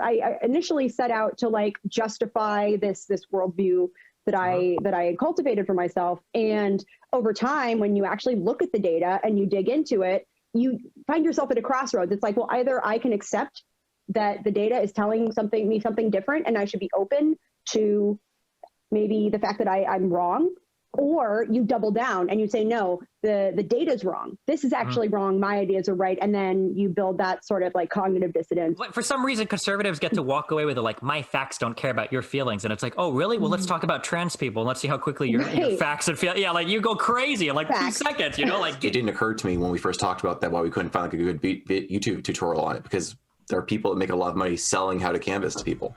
I initially set out to like justify this worldview that I had cultivated for myself. And over time, when you actually look at the data and you dig into it, you find yourself at a crossroads. It's like, well, either I can accept that the data is telling me something different, and I should be open to maybe the fact that I'm wrong, or you double down and you say, no, the data's wrong. This is actually wrong. My ideas are right. And then you build that sort of like cognitive dissonance. For some reason, conservatives get to walk away with it like, my facts don't care about your feelings. And it's like, oh, really? Well, let's talk about trans people. And let's see how quickly your facts and feel. Yeah, like you go crazy in like facts. 2 seconds, you know? Like it didn't occur to me when we first talked about that why we couldn't find like a good YouTube tutorial on it, because there are people that make a lot of money selling how to canvas to people.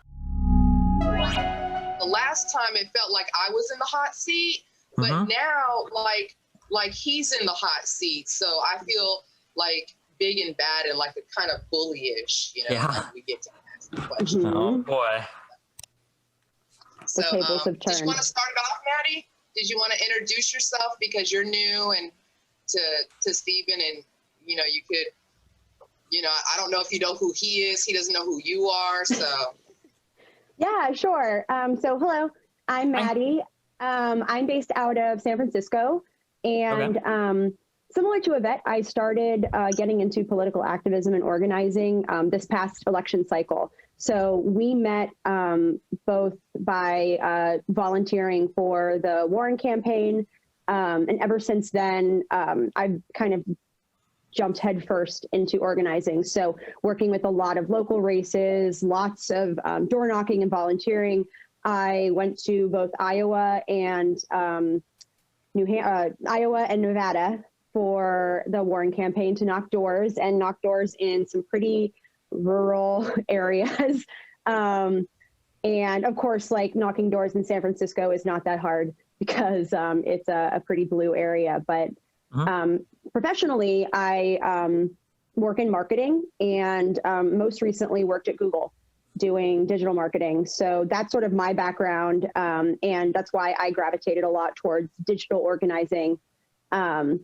The last time it felt like I was in the hot seat, but now like he's in the hot seat. So I feel like big and bad and like a kind of bullyish, you know, when we get to ask the question. Oh boy. So the tables have turned. Did you want to start it off, Maddie? Did you want to introduce yourself because you're new and to Stephen, and you know, you could, you know, I don't know if you know who he is. He doesn't know who you are. So yeah, sure. So hello, I'm Maddie. I'm based out of San Francisco, and similar to Yvette, I started getting into political activism and organizing this past election cycle. So we met both by volunteering for the Warren campaign, and ever since then, I've kind of jumped headfirst into organizing. So working with a lot of local races, lots of door knocking and volunteering. I went to both Iowa and Nevada for the Warren campaign to knock doors in some pretty rural areas. And of course, like knocking doors in San Francisco is not that hard because it's a pretty blue area. But professionally, I work in marketing and most recently worked at Google doing digital marketing. So that's sort of my background. And that's why I gravitated a lot towards digital organizing, because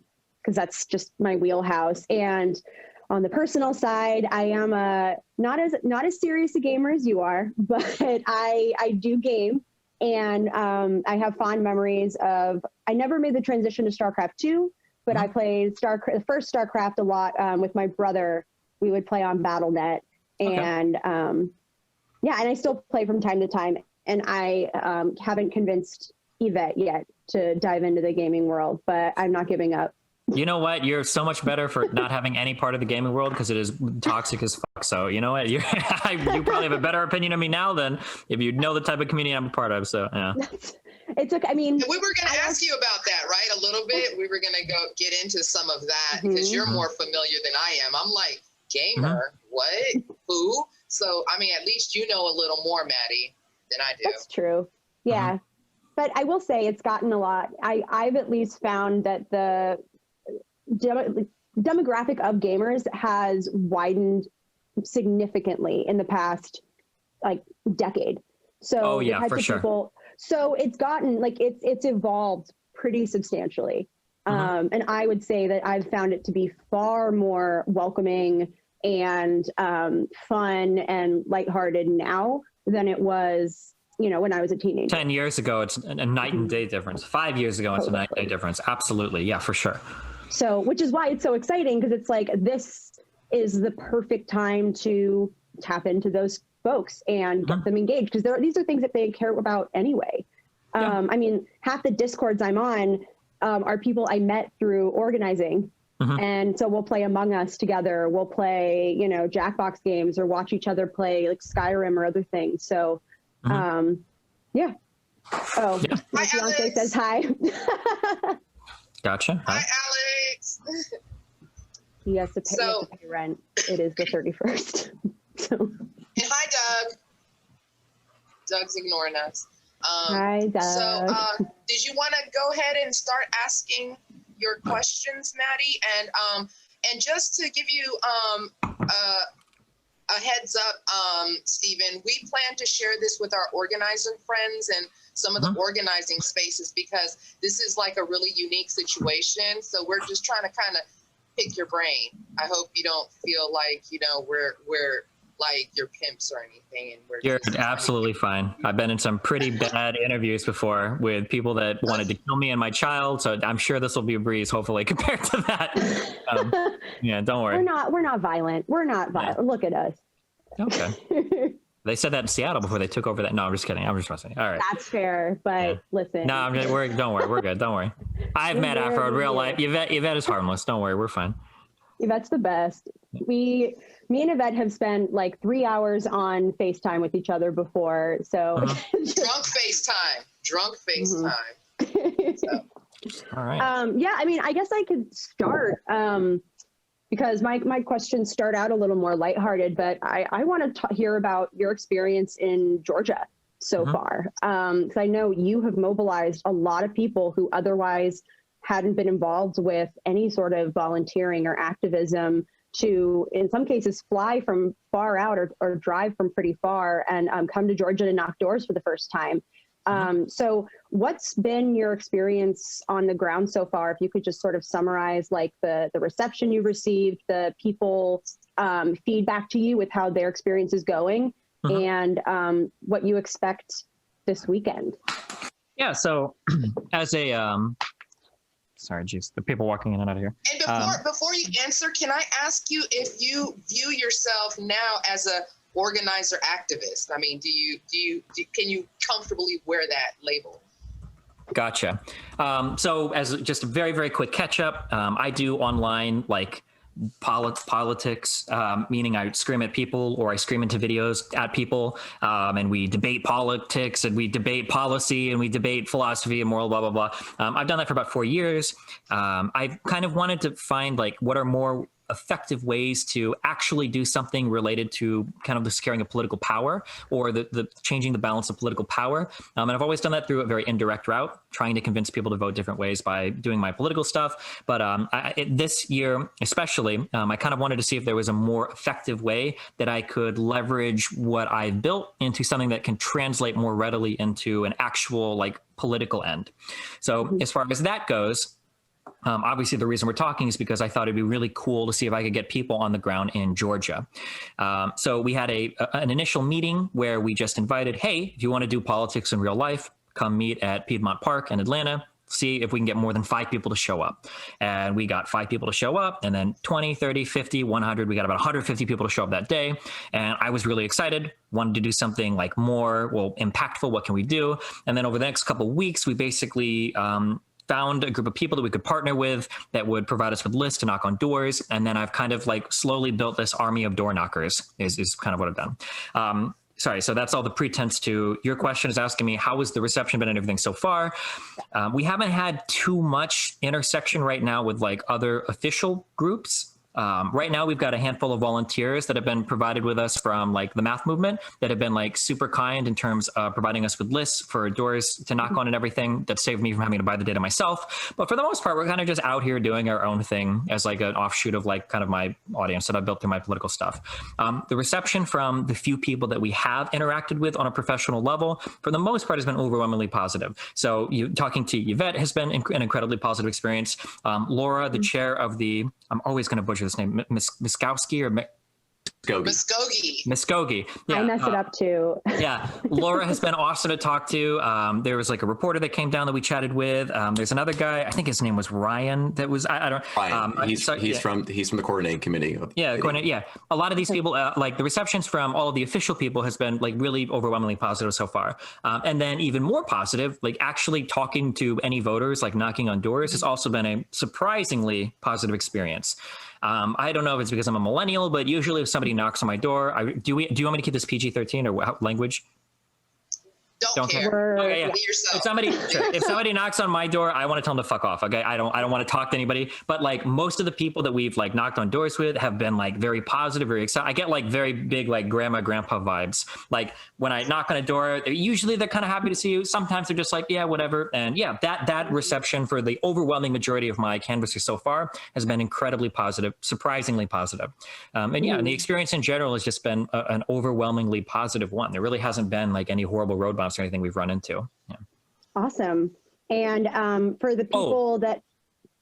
that's just my wheelhouse. And on the personal side, I am not as serious a gamer as you are, but I do game. And I have fond memories of, I never made the transition to StarCraft 2, but I played the first StarCraft a lot with my brother. We would play on Battle.net. And yeah, and I still play from time to time. And I haven't convinced Yvette yet to dive into the gaming world, but I'm not giving up. You know what? You're so much better for not having any part of the gaming world because it is toxic as fuck. So you know what? You probably have a better opinion of me now than if you know the type of community I'm a part of. So yeah. It's okay. I mean, we were going to ask you about that, right? A little bit. We were going to get into some of that because you're more familiar than I am. I'm like, gamer? What? Who? So, I mean, at least you know a little more, Maddie, than I do. That's true. Yeah. But I will say it's gotten a lot. I've at least found that the demographic of gamers has widened significantly in the past like decade. So for sure. People, so it's gotten like it's evolved pretty substantially. And I would say that I've found it to be far more welcoming and fun and lighthearted now than it was, you know, when I was a teenager. 10 years ago, it's a night and day difference. 5 years ago, it's a night and day difference. Absolutely. Yeah, for sure. So, which is why it's so exciting, because it's like, this is the perfect time to tap into those folks and get them engaged, because these are things that they care about anyway. I mean, half the Discords I'm on are people I met through organizing. And so we'll play Among Us together. We'll play, you know, Jackbox games or watch each other play like Skyrim or other things. So, yeah. Oh, my fiance says hi. Gotcha. Hi, Alex. He has to pay rent. It is the 31st. So. And hi, Doug. Doug's ignoring us. Hi, Doug. So, did you want to go ahead and start asking your questions, Maddie? And just to give you a heads up, Stephen, we plan to share this with our organizer friends and some of the organizing spaces, because this is like a really unique situation. So we're just trying to kind of pick your brain. I hope you don't feel like, you know, we're like you're pimps or anything, and we're You're just absolutely fine. I've been in some pretty bad interviews before with people that wanted to kill me and my child, so I'm sure this will be a breeze, hopefully, compared to that. Yeah, don't worry. We're not violent. We're not violent. Yeah. Look at us. Okay. They said that in Seattle before they took over that. No, I'm just kidding. I'm just messing. All right. That's fair, but listen. No, don't worry. We're good. Don't worry. I've met Afro in real life. Yvette is harmless. Don't worry. We're fine. Yvette's the best. Me and Yvette have spent like 3 hours on FaceTime with each other before. So drunk FaceTime. So. All right. Yeah, I mean, I guess I could start because my questions start out a little more lighthearted, but I want to hear about your experience in Georgia so far. Because I know you have mobilized a lot of people who otherwise hadn't been involved with any sort of volunteering or activism to, in some cases, fly from far out or drive from pretty far and come to Georgia to knock doors for the first time. So what's been your experience on the ground so far? If you could just sort of summarize like the reception you received, the people feedback to you with how their experience is going and what you expect this weekend. Yeah. So as a, sorry, geez, the people walking in and out of here. And before you answer, can I ask you if you view yourself now as a organizer activist? I mean, can you comfortably wear that label? Gotcha. So as just a very, very quick catch up, I do online like politics, meaning I scream at people or I scream into videos at people, and we debate politics and we debate policy and we debate philosophy and moral, blah, blah, blah. I've done that for about 4 years. I've kind of wanted to find like what are more effective ways to actually do something related to kind of the securing of political power or the changing the balance of political power. And I've always done that through a very indirect route, trying to convince people to vote different ways by doing my political stuff. But this year, especially, I kind of wanted to see if there was a more effective way that I could leverage what I've built into something that can translate more readily into an actual like political end. So as far as that goes, obviously, the reason we're talking is because I thought it'd be really cool to see if I could get people on the ground in Georgia. So we had an initial meeting where we just invited, hey, if you want to do politics in real life, come meet at Piedmont Park in Atlanta. See if we can get more than 5 people to show up. And we got 5 people to show up, and then 20, 30, 50, 100. We got about 150 people to show up that day. And I was really excited, wanted to do something like more, impactful. What can we do? And then over the next couple of weeks, we basically found a group of people that we could partner with that would provide us with lists to knock on doors. And then I've kind of like slowly built this army of door knockers is kind of what I've done. Sorry, so that's all the pretense to your question is asking me, how has the reception been and everything so far? We haven't had too much intersection right now with like other official groups. Right now, we've got a handful of volunteers that have been provided with us from like the math movement that have been like super kind in terms of providing us with lists for doors to knock on and everything that saved me from having to buy the data myself. But for the most part, we're kind of just out here doing our own thing as like an offshoot of like kind of my audience that I built through my political stuff. The reception from the few people that we have interacted with on a professional level, for the most part, has been overwhelmingly positive. So talking to Yvette has been an incredibly positive experience. Laura, the chair of the, I'm always going to butcher this name, Miskowski or Muskogee. Yeah, I mess it up too. Yeah, Laura has been awesome to talk to. There was like a reporter that came down that we chatted with. There's another guy, I think his name was Ryan. That was I don't. Ryan. He's from the coordinating committee. Yeah. A lot of these people, like the receptions from all of the official people, has been like really overwhelmingly positive so far. And then even more positive, like actually talking to any voters, like knocking on doors, has also been a surprisingly positive experience. I don't know if it's because I'm a millennial, but usually if somebody knocks on my door, do you want me to keep this PG-13 or what language? Don't care. Okay, yeah. If somebody knocks on my door, I want to tell them to fuck off. Okay, I don't want to talk to anybody. But like most of the people that we've like knocked on doors with have been like very positive, very excited. I get like very big like grandma, grandpa vibes. Like when I knock on a door, usually they're kind of happy to see you. Sometimes they're just like, yeah, whatever. And yeah, that reception for the overwhelming majority of my canvassers so far has been incredibly positive, surprisingly positive. And yeah, and the experience in general has just been an overwhelmingly positive one. There really hasn't been like any horrible road bumps or anything we've run into. Yeah. Awesome. And for the people that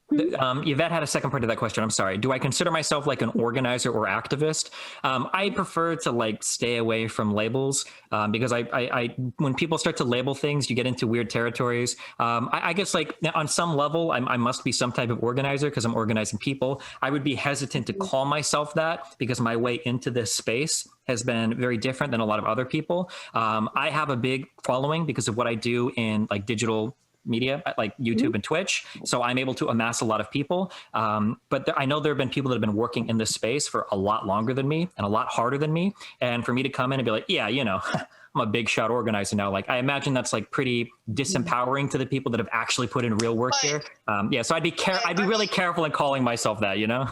Yvette had a second part to that question. I'm sorry. Do I consider myself like an organizer or activist? I prefer to like stay away from labels because I when people start to label things, you get into weird territories. I guess like on some level, I must be some type of organizer because I'm organizing people. I would be hesitant to call myself that because my way into this space has been very different than a lot of other people. I have a big following because of what I do in like digital media like YouTube and Twitch. So I'm able to amass a lot of people. But I know there have been people that have been working in this space for a lot longer than me and a lot harder than me. And for me to come in and be like, yeah, you know, I'm a big shot organizer now. Like, I imagine that's like pretty disempowering to the people that have actually put in real work here. Yeah. So I'd be really careful in calling myself that, you know?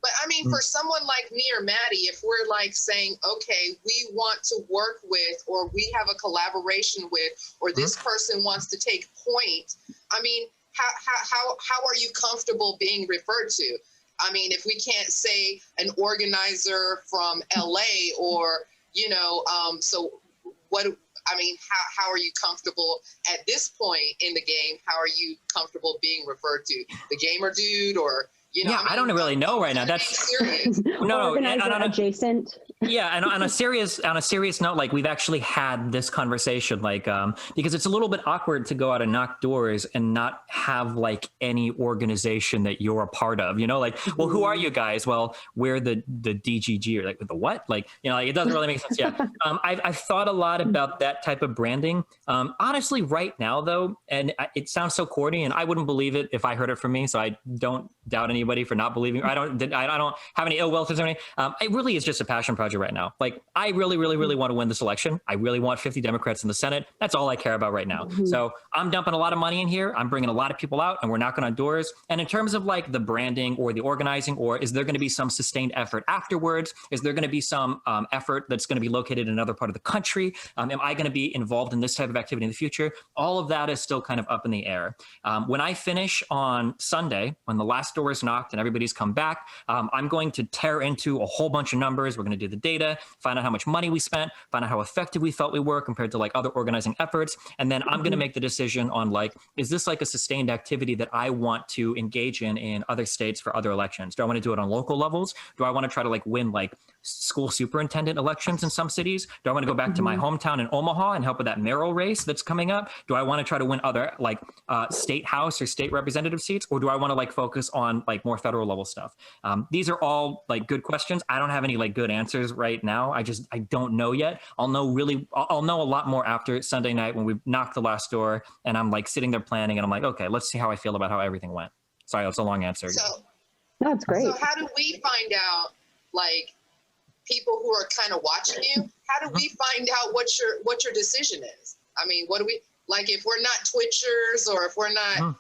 But I mean, for someone like me or Maddie, if we're like saying, okay, we want to work with, or we have a collaboration with, or this person wants to take point, I mean, how are you comfortable being referred to? I mean, if we can't say an organizer from LA or, you know, so what, I mean, how are you comfortable at this point in the game? How are you comfortable being referred to? The gamer dude or, you know, yeah, I don't really know right now. That's serious. no, adjacent. Yeah, and on a serious note, like we've actually had this conversation, like because it's a little bit awkward to go out and knock doors and not have like any organization that you're a part of. You know, like, well, who are you guys? Well, we're the DGG, or like the what? Like, you know, like, it doesn't really make sense. Yeah, I've thought a lot about that type of branding. Honestly, right now though, and it sounds so corny, and I wouldn't believe it if I heard it from me. So I don't doubt anybody for not believing. I don't have any ill will to somebody. It really is just a passion project right now. Like, I really want to win this election. I really want 50 Democrats in the Senate. That's all I care about right now. So I'm dumping a lot of money in here. I'm bringing a lot of people out, and we're knocking on doors. And in terms of like the branding or the organizing, or is there going to be some sustained effort afterwards? Is there going to be some effort that's going to be located in another part of the country? Am I going to be involved in this type of activity in the future? All of that is still kind of up in the air. When I finish on Sunday, when the last door is knocked and everybody's come back, I'm going to tear into a whole bunch of numbers. We're going to do the data, find out how much money we spent, find out how effective we felt we were compared to like other organizing efforts. And then I'm going to make the decision on like, is this like a sustained activity that I want to engage in other states for other elections? Do I want to do it on local levels? Do I want to try to like win like school superintendent elections in some cities? Do I want to go back to my hometown in Omaha and help with that mayoral race that's coming up? Do I want to try to win other like state house or state representative seats? Or do I want to like focus on like more federal level stuff? These are all like good questions. I don't have any like good answers right now. I don't know yet. I'll know a lot more after Sunday night when we knock the last door and I'm like sitting there planning and I'm like, okay, let's see how I feel about how everything went. Sorry, that's a long answer. So, no, it's great. So how do we find out, like, people who are kind of watching you, how do we find out what your decision is? I mean, what do we, like, if we're not Twitchers or if we're not,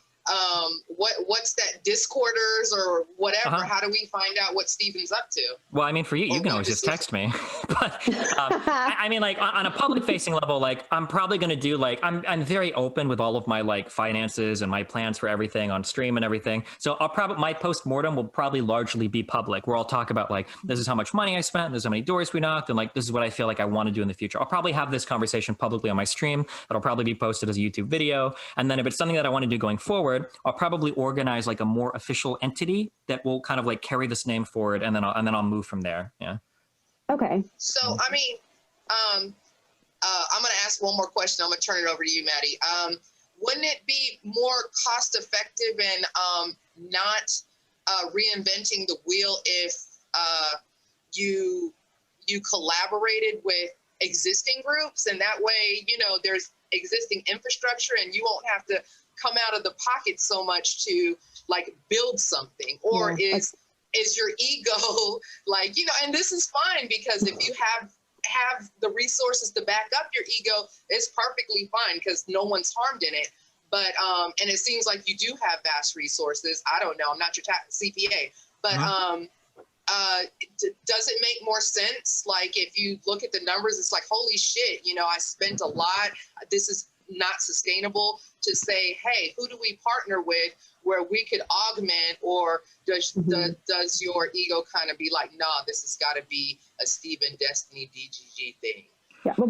what's that, Discorders or whatever, how do we find out what Steven's up to? Well, I mean, for you can always just text me. But I mean, like on a public facing level, like I'm probably going to do like, I'm very open with all of my like finances and my plans for everything on stream and everything. So my post-mortem will probably largely be public, where I'll talk about like, this is how much money I spent, this is how many doors we knocked, and like, this is what I feel like I want to do in the future. I'll probably have this conversation publicly on my stream. That'll probably be posted as a YouTube video. And then if it's something that I want to do going forward, I'll probably organize like a more official entity that will kind of like carry this name forward, and then I'll move from there. Yeah. Okay. So I mean, I'm going to ask one more question. I'm going to turn it over to you, Maddie. Wouldn't it be more cost effective and not reinventing the wheel if you collaborated with existing groups, and that way, you know, there's existing infrastructure and you won't have to come out of the pocket so much to like build something? Or is your ego like, you know, and this is fine, because if you have the resources to back up your ego, it's perfectly fine because no one's harmed in it. But and it seems like you do have vast resources. I don't know, I'm not your CPA, but does it make more sense? Like, if you look at the numbers, it's like, holy shit, you know, I spent a lot. This is not sustainable. To say, hey, who do we partner with where we could augment? Or does your ego kind of be like, nah, this has got to be a Steven Destiny DGG thing? Yeah, well,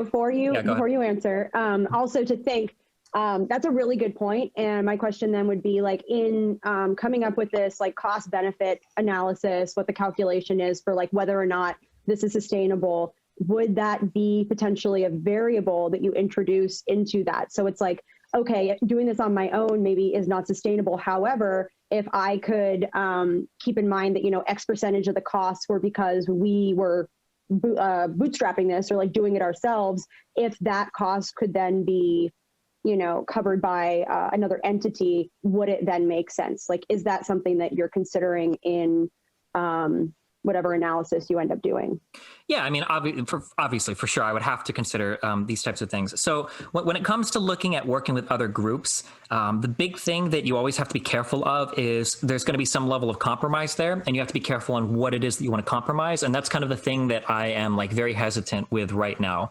before you answer, also to thank That's a really good point. And my question then would be like in coming up with this like cost benefit analysis, what the calculation is for like whether or not this is sustainable, would that be potentially a variable that you introduce into that? So it's like, okay, doing this on my own maybe is not sustainable. However, if I could keep in mind that, you know, X percentage of the costs were because we were bootstrapping this or like doing it ourselves, if that cost could then be, you know, covered by another entity, would it then make sense? Like, is that something that you're considering in whatever analysis you end up doing? Yeah, I mean, obviously, for sure, I would have to consider these types of things. So when it comes to looking at working with other groups, the big thing that you always have to be careful of is there's going to be some level of compromise there, and you have to be careful on what it is that you want to compromise. And that's kind of the thing that I am like very hesitant with right now.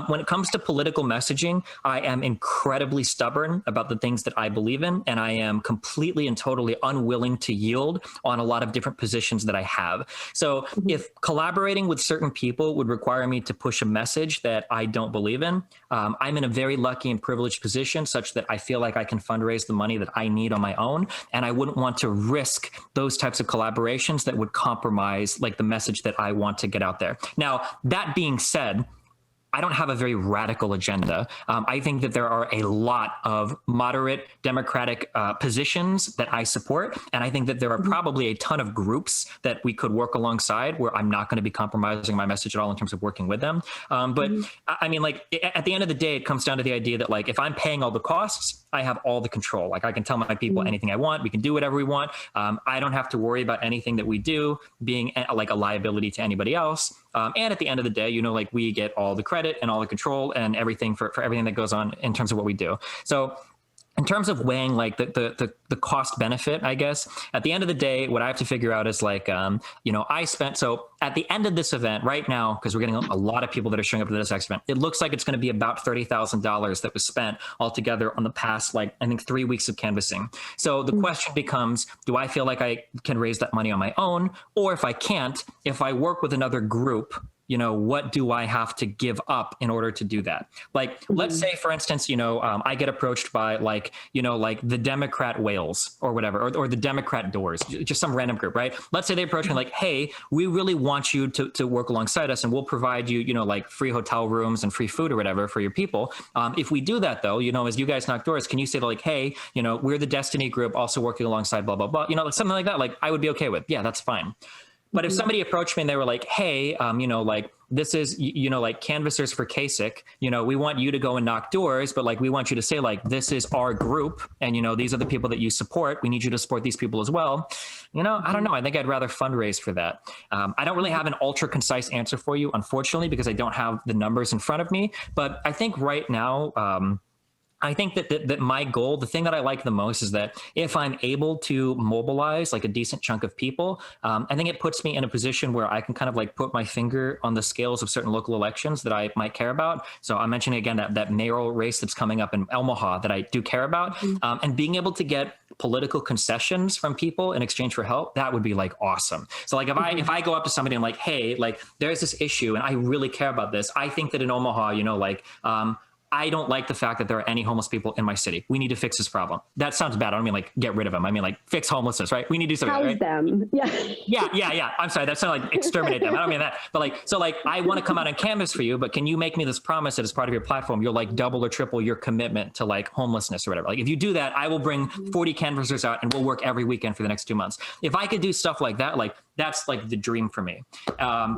When it comes to political messaging, I am incredibly stubborn about the things that I believe in, and I am completely and totally unwilling to yield on a lot of different positions that I have. So if collaborating with certain people would require me to push a message that I don't believe in, I'm in a very lucky and privileged position such that I feel like I can fundraise the money that I need on my own. And I wouldn't want to risk those types of collaborations that would compromise like the message that I want to get out there. Now, that being said, I don't have a very radical agenda. I think that there are a lot of moderate democratic positions that I support. And I think that there are probably a ton of groups that we could work alongside where I'm not going to be compromising my message at all in terms of working with them. But I mean, like at the end of the day, it comes down to the idea that like, if I'm paying all the costs, I have all the control. Like I can tell my people anything I want. We can do whatever we want. I don't have to worry about anything that we do being like a liability to anybody else. And at the end of the day, you know, like we get all the credit and all the control and everything for everything that goes on in terms of what we do. So in terms of weighing like the cost benefit, I guess, at the end of the day, what I have to figure out is like, you know, so at the end of this event right now, because we're getting a lot of people that are showing up to this next event, it looks like it's going to be about $30,000 that was spent altogether on the past, like, I think 3 weeks of canvassing. So the question becomes, do I feel like I can raise that money on my own? Or if I can't, if I work with another group, you know, what do I have to give up in order to do that? Like, let's say, for instance, you know, I get approached by like, you know, like the Democrat Wales or whatever, or the Democrat Doors, just some random group, right? Let's say they approach me like, hey, we really want you to work alongside us and we'll provide you, you know, like free hotel rooms and free food or whatever for your people. If we do that though, you know, as you guys knock doors, can you say to like, hey, you know, we're the Destiny group also working alongside blah, blah, blah, you know, like something like that, like I would be okay with. Yeah, that's fine. But if somebody approached me and they were like, hey, you know, like this is, you know, like canvassers for Kasich, you know, we want you to go and knock doors, but like, we want you to say like, this is our group. And, you know, these are the people that you support. We need you to support these people as well. You know, I don't know. I think I'd rather fundraise for that. I don't really have an ultra concise answer for you, unfortunately, because I don't have the numbers in front of me. But I think right now, I think that my goal, the thing that I like the most is that if I'm able to mobilize like a decent chunk of people, I think it puts me in a position where I can kind of like put my finger on the scales of certain local elections that I might care about. So I'm mentioning again that mayoral race that's coming up in Omaha that I do care about, and being able to get political concessions from people in exchange for help, that would be like awesome. So like if I go up to somebody and like, hey, like there's this issue and I really care about this. I think that in Omaha, you know, like I don't like the fact that there are any homeless people in my city. We need to fix this problem. That sounds bad. I don't mean like get rid of them. I mean like fix homelessness, right? We need to do something. House right? them. Yeah. Yeah. I'm sorry. That sounded like exterminate them. I don't mean that. But like, so like, I want to come out and canvas for you, but can you make me this promise that as part of your platform, you'll like double or triple your commitment to like homelessness or whatever. Like if you do that, I will bring 40 canvassers out and we'll work every weekend for the next 2 months. If I could do stuff like that, like that's like the dream for me.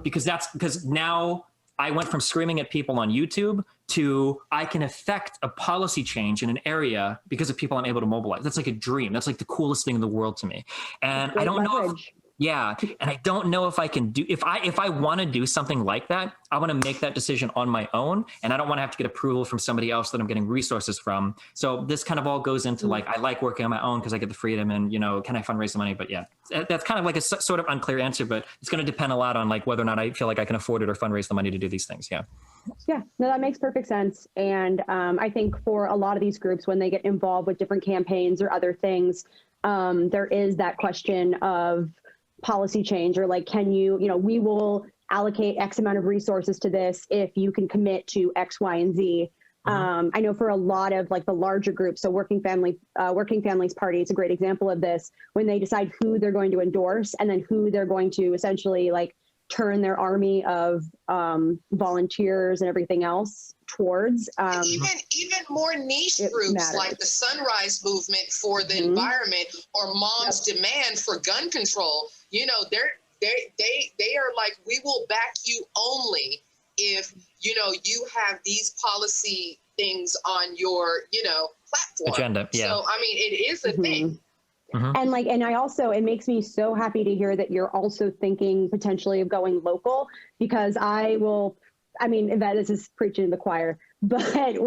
Because now I went from screaming at people on YouTube to I can affect a policy change in an area because of people I'm able to mobilize. That's like a dream. That's like the coolest thing in the world to me. And I don't know if, and I don't know if I can do, if I want to do something like that, I want to make that decision on my own. And I don't want to have to get approval from somebody else that I'm getting resources from. So this kind of all goes into like, I like working on my own because I get the freedom and, you know, can I fundraise the money? But yeah, that's kind of like a sort of unclear answer, but it's going to depend a lot on like whether or not I feel like I can afford it or fundraise the money to do these things. Yeah. Yeah, no, that makes perfect sense. And I think for a lot of these groups, when they get involved with different campaigns or other things, there is that question of policy change or like, can you know, we will allocate X amount of resources to this if you can commit to X, Y, and Z. I know for a lot of like the larger groups, so Working Families Party is a great example of this, when they decide who they're going to endorse and then who they're going to essentially like turn their army of volunteers and everything else towards. Even more niche groups like the Sunrise Movement for the environment, or Moms Demand for gun control. You know, they are like, we will back you only if, you know, you have these policy things on your, you know, platform. Agenda. Yeah. So, I mean, it is a thing. And like, and I also, it makes me so happy to hear that you're also thinking potentially of going local, because this is preaching to the choir, but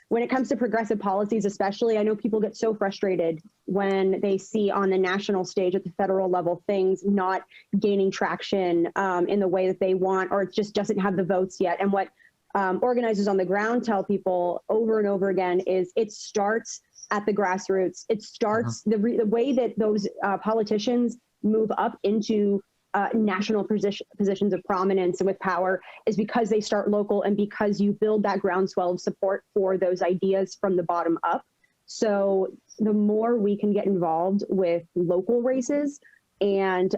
when it comes to progressive policies, especially, I know people get so frustrated when they see on the national stage at the federal level things not gaining traction in the way that they want, or it just doesn't have the votes yet. And what organizers on the ground tell people over and over again is it starts at the grassroots. It starts the way that those politicians move up into national positions of prominence and with power is because they start local, and because you build that groundswell of support for those ideas from the bottom up. So the more we can get involved with local races and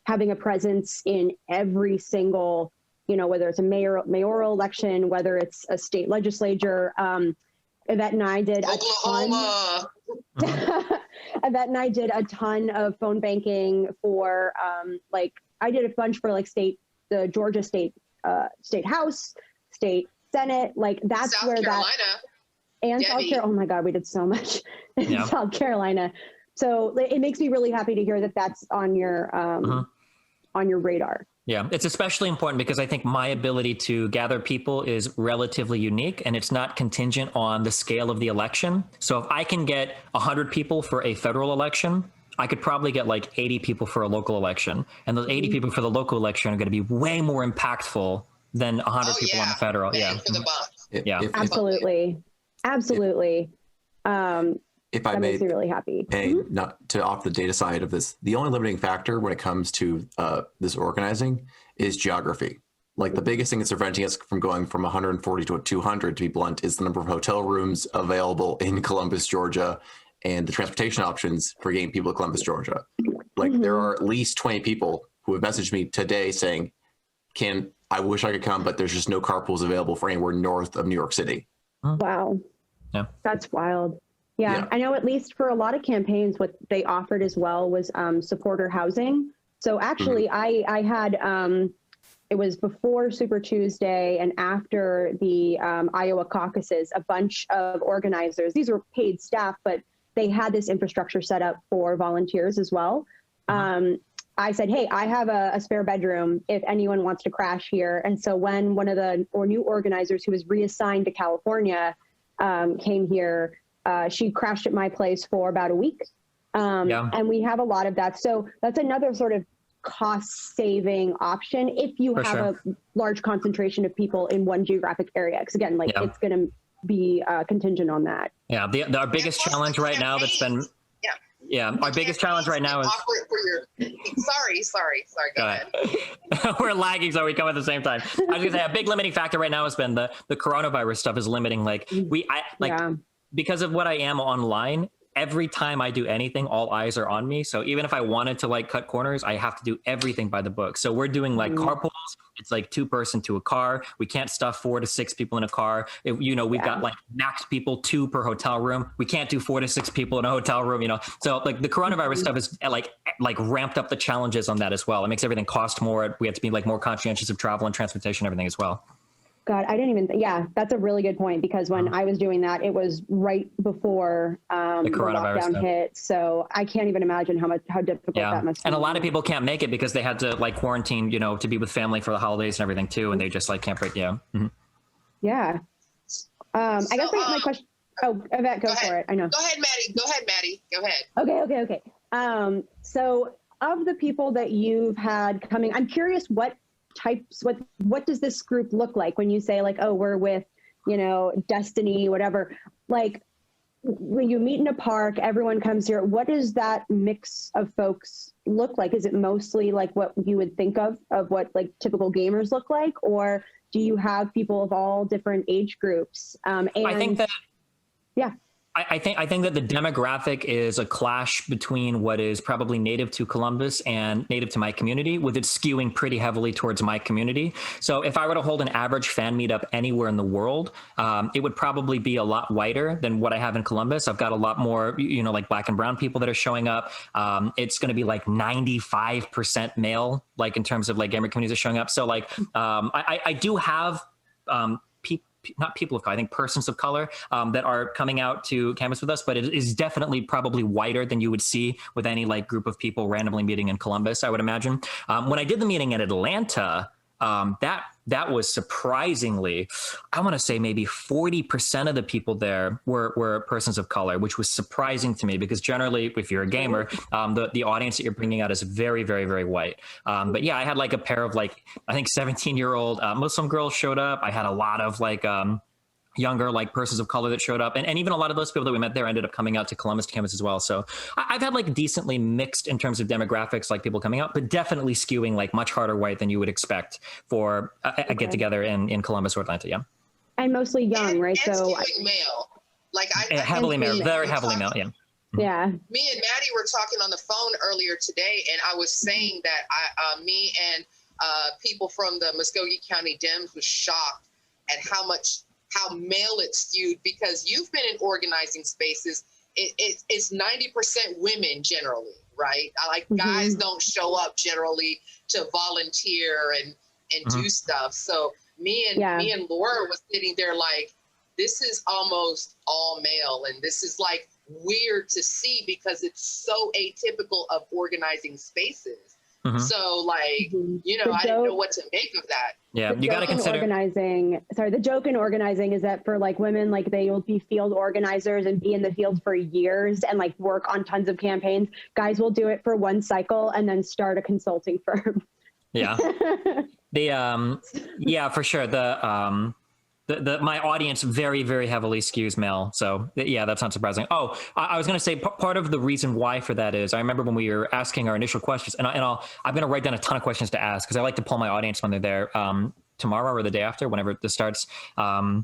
having a presence in every single, you know, whether it's a mayoral election, whether it's a state legislature, Yvette and I did Yvette and I did a ton of phone banking for I did a bunch for like the Georgia state house, state Senate, like that's South where Carolina. And South Carolina. Oh my God, we did so much in South Carolina. So it makes me really happy to hear that that's on your radar. Yeah, it's especially important because I think my ability to gather people is relatively unique, and it's not contingent on the scale of the election. So if I can get 100 people for a federal election, I could probably get like 80 people for a local election. And those 80 people for the local election are going to be way more impactful than 100 people on the federal. Man for the buck. Absolutely. If I that may, makes me really happy. Not to off the data side of this, the only limiting factor when it comes to this organizing is geography. Like the biggest thing that's preventing us from going from 140 to 200, to be blunt, is the number of hotel rooms available in Columbus, Georgia, and the transportation options for getting people to Columbus, Georgia. Like there are at least 20 people who have messaged me today saying, I wish I could come, but there's just no carpools available for anywhere north of New York City. Wow. Yeah. That's wild. Yeah, I know at least for a lot of campaigns, what they offered as well was supporter housing. So actually I had, it was before Super Tuesday and after the Iowa caucuses, a bunch of organizers, these were paid staff, but they had this infrastructure set up for volunteers as well. I said, hey, I have a spare bedroom if anyone wants to crash here. And so when one of the new organizers who was reassigned to California came here, she crashed at my place for about a week. And we have a lot of that. So that's another sort of cost saving option if you have a large concentration of people in one geographic area. Because again, like it's going to be contingent on that. Yeah. Our biggest challenge right now that's been, our biggest challenge right now is. Sorry. Go ahead. We're lagging, so we come at the same time. I was going to say a big limiting factor right now has been the coronavirus stuff is limiting. Because of what I am online, every time I do anything, all eyes are on me. So even if I wanted to like cut corners, I have to do everything by the book. So we're doing like carpools. It's like 2-person to a car. We can't stuff 4 to 6 people in a car. We've got like max people 2 per hotel room. We can't do 4 to 6 people in a hotel room, So like the coronavirus stuff is like ramped up the challenges on that as well. It makes everything cost more. We have to be like more conscientious of travel and transportation, everything as well. God, I didn't even, that's a really good point, because when I was doing that, it was right before the lockdown hit. So I can't even imagine how difficult that must be. And a lot of people can't make it because they had to like quarantine, to be with family for the holidays and everything too. And they just like can't break. Yeah. I guess my question. Oh, Yvette, go for it. I know. Go ahead, Maddie. Go ahead. Okay. So of the people that you've had coming, I'm curious what does this group look like when you say like, oh, we're with, Destiny, whatever, like when you meet in a park, everyone comes here. What does that mix of folks look like? Is it mostly like what you would think of what like typical gamers look like, or do you have people of all different age groups? And I think that, yeah. I think that the demographic is a clash between what is probably native to Columbus and native to my community, with it skewing pretty heavily towards my community. So if I were to hold an average fan meetup anywhere in the world, it would probably be a lot whiter than what I have in Columbus. I've got a lot more, you know, like black and brown people that are showing up. It's going to be like 95% male, like in terms of like gamer communities are showing up. So like I do have not people of color, I think persons of color that are coming out to campus with us, but it is definitely probably whiter than you would see with any like group of people randomly meeting in Columbus, I would imagine. When I did the meeting in Atlanta, that was surprisingly, I want to say maybe 40% of the people there were persons of color, which was surprising to me because generally, if you're a gamer, the audience that you're bringing out is very, very, very white. But yeah, I had like a pair of like, I think 17-year-old Muslim girls showed up. I had a lot of like younger like persons of color that showed up, and even a lot of those people that we met there ended up coming out to Columbus campus as well. So I've had like decently mixed in terms of demographics, like people coming out, but definitely skewing like much harder white than you would expect for a get together in Columbus or Atlanta. Yeah, and mostly young, right? And so skewing male, like heavily male, very heavily male. Yeah. Yeah. Me and Maddie were talking on the phone earlier today, and I was saying that me and people from the Muskogee County Dems was shocked at how male it skewed, because you've been in organizing spaces. It's 90% women generally, right? Like guys don't show up generally to volunteer and do stuff. So me and Laura was sitting there like, this is almost all male, and this is like weird to see because it's so atypical of organizing spaces. So like, you know, I didn't know what to make of that. Yeah, you got to consider the joke in organizing is that for like women, like they will be field organizers and be in the field for years and like work on tons of campaigns. Guys will do it for one cycle and then start a consulting firm. Yeah. Yeah, for sure. My audience very, very heavily skews male. So yeah, that's not surprising. Oh, I was going to say part of the reason why for that is I remember when we were asking our initial questions, and I'm going to write down a ton of questions to ask because I like to pull my audience when they're there tomorrow or the day after, whenever this starts. A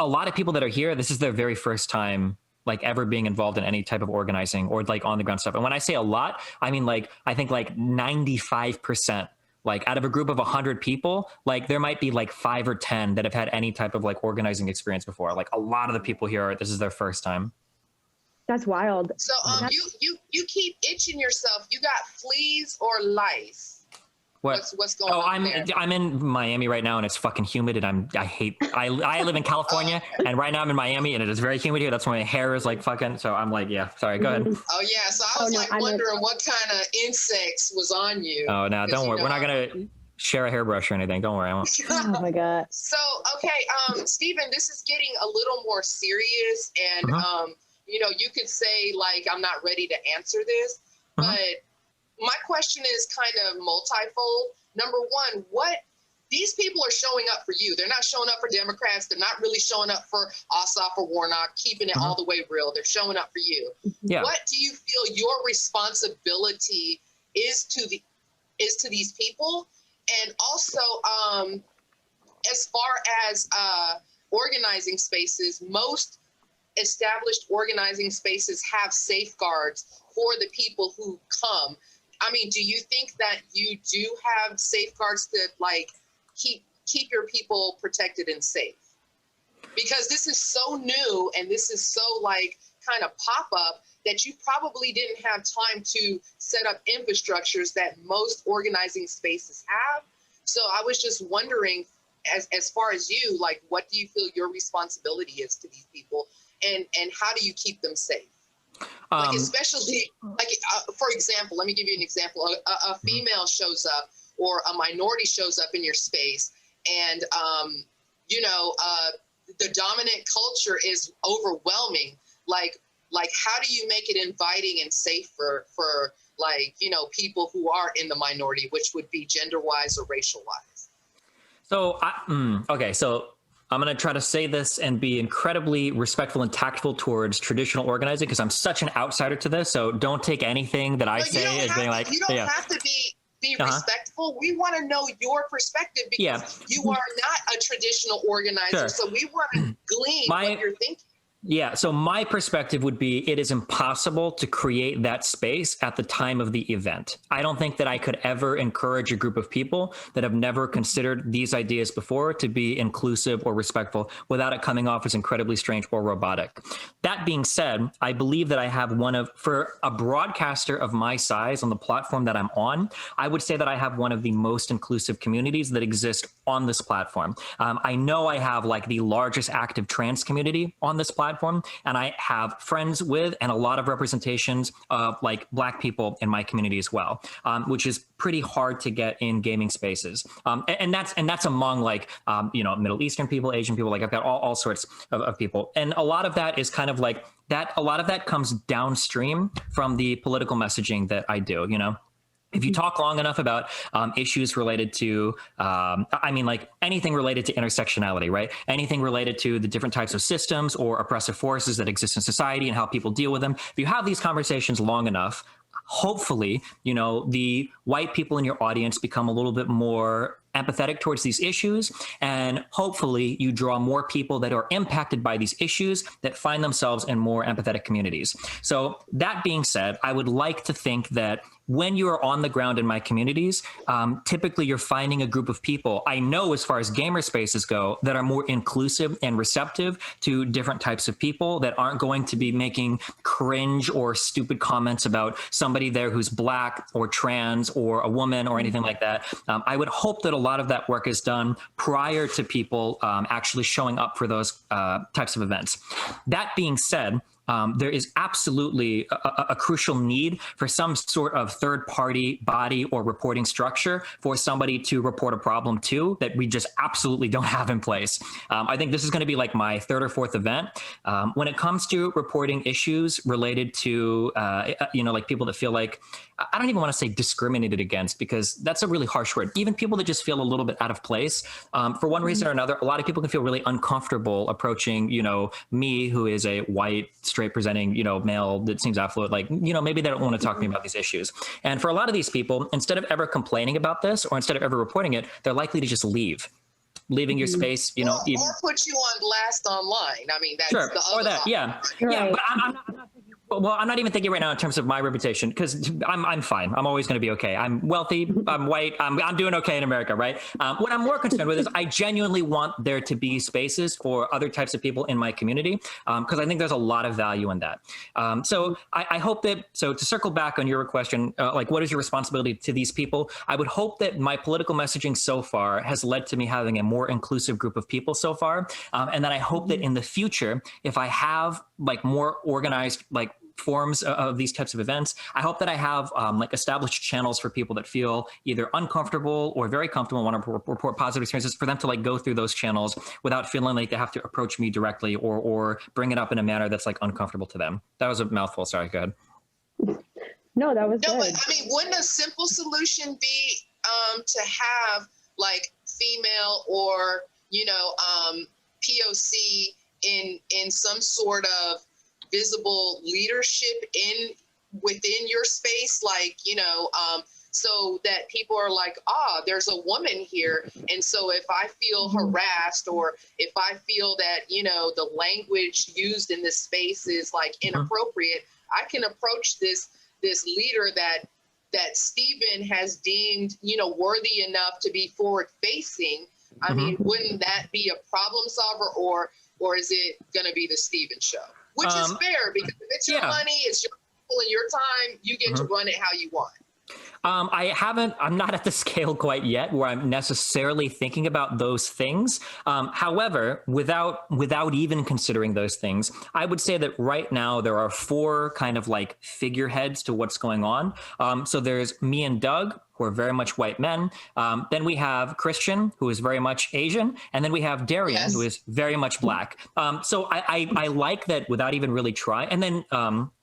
lot of people that are here, this is their very first time like ever being involved in any type of organizing or like on the ground stuff. And when I say a lot, I mean like I think like 95%. Like out of a group of 100 people, like there might be like 5 or 10 that have had any type of like organizing experience before. Like a lot of the people here, this is their first time. That's wild. So you keep itching yourself. You got fleas or lice? What's going on there? I'm in Miami right now and it's fucking humid and I live in California and right now I'm in Miami and it is very humid here. That's why my hair is like fucking, so I'm like, yeah, sorry, go ahead. Oh yeah, so I was wondering what kind of insects was on you. Oh no, don't worry. We're not going to share a hairbrush or anything. Don't worry. I won't. Oh my God. So, okay, Stephen, this is getting a little more serious and, you know, you could say like, I'm not ready to answer this, but my question is kind of multifold. Number one, these people are showing up for you. They're not showing up for Democrats. They're not really showing up for Ossoff or Warnock, keeping it all the way real. They're showing up for you. Yeah. What do you feel your responsibility is to these people? And also, as far as organizing spaces, most established organizing spaces have safeguards for the people who come. I mean, do you think that you do have safeguards to like keep your people protected and safe? Because this is so new and this is so like kind of pop up that you probably didn't have time to set up infrastructures that most organizing spaces have. So I was just wondering, as far as you, like, what do you feel your responsibility is to these people, and how do you keep them safe? Like especially, like for example, let me give you an example. A female shows up or a minority shows up in your space, and you know, the dominant culture is overwhelming. Like how do you make it inviting and safe for like, you know, people who are in the minority, which would be gender wise or racial wise? So okay, so I'm going to try to say this and be incredibly respectful and tactful towards traditional organizing because I'm such an outsider to this. So don't take anything that I say as being like, you don't have to be respectful. We want to know your perspective because you are not a traditional organizer. Sure. So we want to glean what you're thinking. Yeah, so my perspective would be it is impossible to create that space at the time of the event. I don't think that I could ever encourage a group of people that have never considered these ideas before to be inclusive or respectful without it coming off as incredibly strange or robotic. That being said, I believe that I have for a broadcaster of my size on the platform that I'm on, I would say that I have one of the most inclusive communities that exist on this platform. I know I have like the largest active trans community on this platform. And I have friends with and a lot of representations of like Black people in my community as well, which is pretty hard to get in gaming spaces. And that's among like, Middle Eastern people, Asian people, like I've got all sorts of people. And a lot of that is kind of like that. A lot of that comes downstream from the political messaging that I do, If you talk long enough about issues related to, like anything related to intersectionality, right? Anything related to the different types of systems or oppressive forces that exist in society and how people deal with them. If you have these conversations long enough, hopefully, the white people in your audience become a little bit more empathetic towards these issues. And hopefully you draw more people that are impacted by these issues that find themselves in more empathetic communities. So that being said, I would like to think that when you are on the ground in my communities, typically you're finding a group of people, I know as far as gamer spaces go, that are more inclusive and receptive to different types of people that aren't going to be making cringe or stupid comments about somebody there who's Black or trans or a woman or anything like that. I would hope that a lot of that work is done prior to people actually showing up for those types of events. That being said, there is absolutely a crucial need for some sort of third-party body or reporting structure for somebody to report a problem to that we just absolutely don't have in place. I think this is going to be like my third or fourth event. When it comes to reporting issues related to, like people that feel like, I don't even want to say discriminated against because that's a really harsh word. Even people that just feel a little bit out of place, for one reason or another, a lot of people can feel really uncomfortable approaching, me who is a white, straight presenting, male that seems affluent, like, maybe they don't want to talk to me about these issues. And for a lot of these people, instead of ever complaining about this or instead of ever reporting it, they're likely to just leaving your space, or put you on blast online. I mean, that's sure, the other or that, yeah. Right. Yeah, but I'm not thinking, well, I'm not even thinking right now in terms of my reputation because I'm fine. I'm always going to be okay. I'm wealthy. I'm white. I'm doing okay in America, right? What I'm more concerned with is I genuinely want there to be spaces for other types of people in my community because I think there's a lot of value in that. So I hope that, so to circle back on your question, like what is your responsibility to these people? I would hope that my political messaging so far has led to me having a more inclusive group of people so far. And then I hope that in the future, if I have like more organized, like forms of these types of events, I hope that I have like established channels for people that feel either uncomfortable or very comfortable, want to report positive experiences, for them to like go through those channels without feeling like they have to approach me directly or bring it up in a manner that's like uncomfortable to them. That was a mouthful. Sorry, go ahead. No, that was good. But I mean, wouldn't a simple solution be to have like female or POC in some sort of visible leadership within your space, like so that people are like, there's a woman here, and so if I feel harassed or if I feel that the language used in this space is like inappropriate, I can approach this leader that Stephen has deemed worthy enough to be forward facing. I mean, wouldn't that be a problem solver, or is it going to be the Stephen show? Which is fair, because if it's your money, it's your people and your time, you get to run it how you want. I'm not at the scale quite yet where I'm necessarily thinking about those things. However, without even considering those things, I would say that right now there are 4 kind of like figureheads to what's going on. So there's me and Doug, who are very much white men. Then we have Christian, who is very much Asian. And then we have Darian, who is very much Black. So I like that without even really trying. And then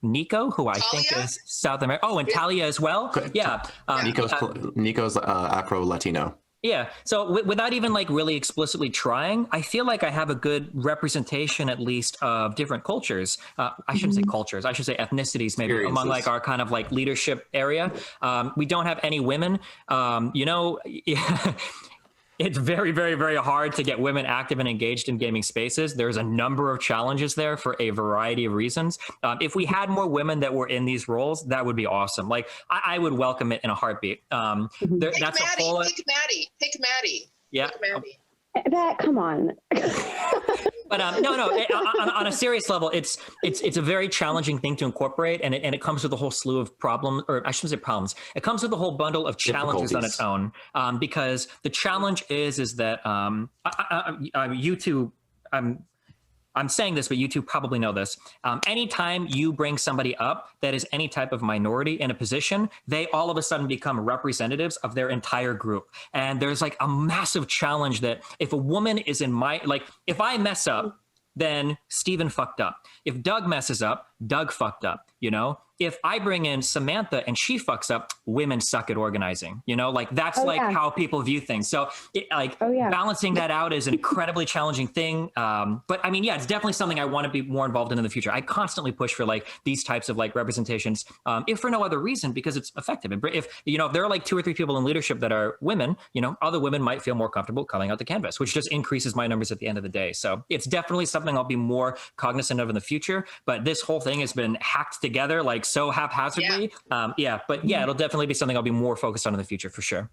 Nico, who I think is South America. Oh, and Talia as well. Okay. Yeah. Nico's Afro-Latino. Yeah. So without even like really explicitly trying, I feel like I have a good representation, at least, of different cultures. I shouldn't say cultures. I should say ethnicities, maybe among like our kind of like leadership area. We don't have any women. You know, it's very, very, very hard to get women active and engaged in gaming spaces. There's a number of challenges there for a variety of reasons. If we had more women that were in these roles, that would be awesome. Like I would welcome it in a heartbeat. Pick That's Maddie, a whole. pick Maddie. Yeah. Pick Maddie. That, come on. But no. On a serious level, it's a very challenging thing to incorporate, and it comes with a whole slew of problems, or I shouldn't say problems. It comes with a whole bundle of challenges on its own. Because the challenge is that you two, I'm saying this, but you two probably know this. Anytime you bring somebody up that is any type of minority in a position, they all of a sudden become representatives of their entire group. And there's like a massive challenge that if a woman is in my, like, if I mess up, then Steven fucked up. If Doug messes up, Doug fucked up, you know? If I bring in Samantha and she fucks up, women suck at organizing, you know? Like that's how people view things. So balancing that out is an incredibly challenging thing. But I mean, yeah, it's definitely something I want to be more involved in the future. I constantly push for like these types of like representations, if for no other reason, because it's effective. And if, you know, if there are like 2 or 3 people in leadership that are women, you know, other women might feel more comfortable coming out the canvas, which just increases my numbers at the end of the day. So it's definitely something I'll be more cognizant of in the future. But this whole thing has been hacked together like so haphazardly. It'll definitely be something I'll be more focused on in the future for sure.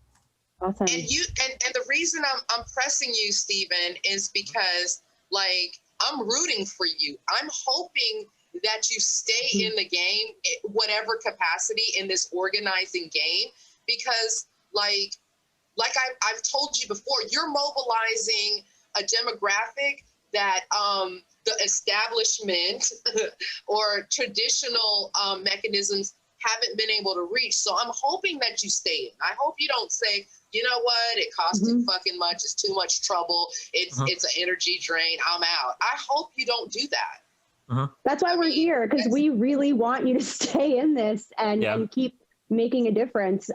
Awesome. And you and the reason I'm pressing you, Stephen, is because like I'm rooting for you. I'm hoping that you stay in the game, whatever capacity in this organizing game, because like I've told you before, you're mobilizing a demographic that the establishment or traditional mechanisms haven't been able to reach. So I'm hoping that you stay in. I hope you don't say, you know what, it costs too fucking much, it's too much trouble, it's an energy drain, I'm out. I hope you don't do that. That's why we're here, because we really want you to stay in this and keep making a difference.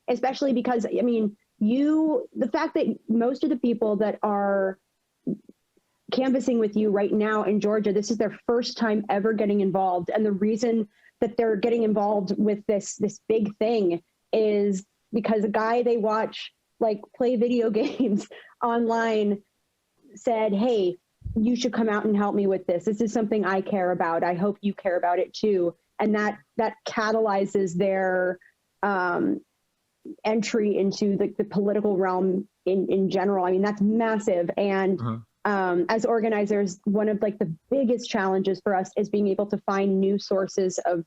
Especially because, I mean, the fact that most of the people that are canvassing with you right now in Georgia, this is their first time ever getting involved. And the reason that they're getting involved with this big thing is because a guy they watch like play video games online said, hey, you should come out and help me with this. This is something I care about. I hope you care about it too. And that catalyzes their entry into the political realm in general. I mean, that's massive. And as organizers, one of like the biggest challenges for us is being able to find new sources of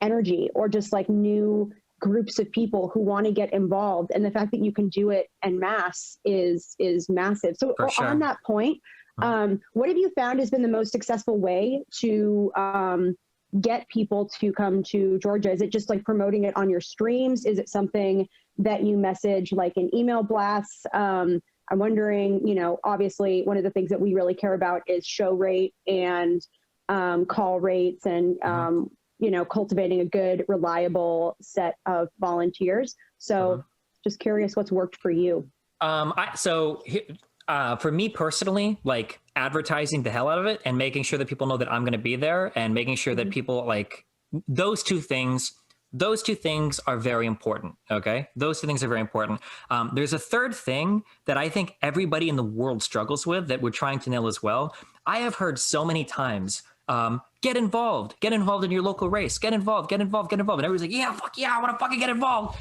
energy, or just like new groups of people who want to get involved. And the fact that you can do it en masse is massive. So on that point, what have you found has been the most successful way to get people to come to Georgia? Is it just like promoting it on your streams? Is it something that you message like in email blasts? I'm wondering, you know, obviously one of the things that we really care about is show rate and call rates and, you know, cultivating a good, reliable set of volunteers. So just curious what's worked for you. For me personally, like advertising the hell out of it and making sure that people know that I'm going to be there, and making sure that people like those two things are very important. Okay. Those two things are very important. There's a third thing that I think everybody in the world struggles with that we're trying to nail as well. I have heard so many times, get involved in your local race, get involved. And everybody's like, yeah, fuck yeah, I want to fucking get involved.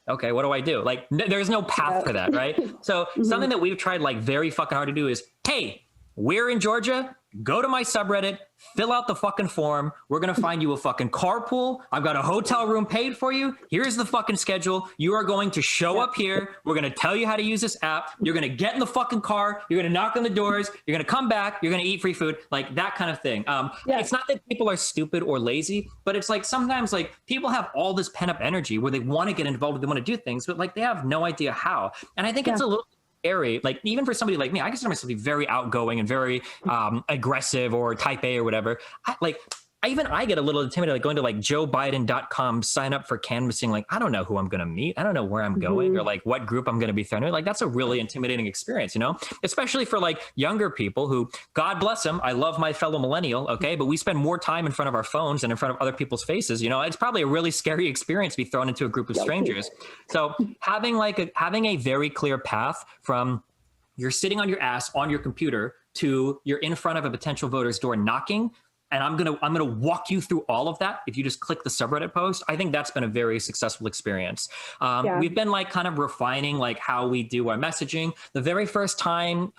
Okay, what do I do? Like, there's no path for that, right? So something that we've tried like very fucking hard to do is, hey, we're in Georgia, go to my subreddit, fill out the fucking form. We're going to find you a fucking carpool. I've got a hotel room paid for you. Here's the fucking schedule. You are going to show up here. We're going to tell you how to use this app. You're going to get in the fucking car. You're going to knock on the doors. You're going to come back. You're going to eat free food, like that kind of thing. It's not that people are stupid or lazy, but it's like sometimes like people have all this pent up energy where they want to get involved, they want to do things, but like they have no idea how. And I think it's a little scary, like even for somebody like me, I consider myself to be very outgoing and very aggressive or type A or whatever. I get a little intimidated, like going to like joebiden.com, sign up for canvassing. Like, I don't know who I'm going to meet. I don't know where I'm going or like what group I'm going to be thrown in. Like, that's a really intimidating experience, you know, especially for like younger people who, God bless them. I love my fellow millennial. Okay. But we spend more time in front of our phones and in front of other people's faces. You know, it's probably a really scary experience to be thrown into a group of strangers. So having a very clear path from you're sitting on your ass on your computer to you're in front of a potential voter's door knocking, and I'm gonna walk you through all of that. If you just click the subreddit post, I think that's been a very successful experience. We've been like kind of refining like how we do our messaging. The very first time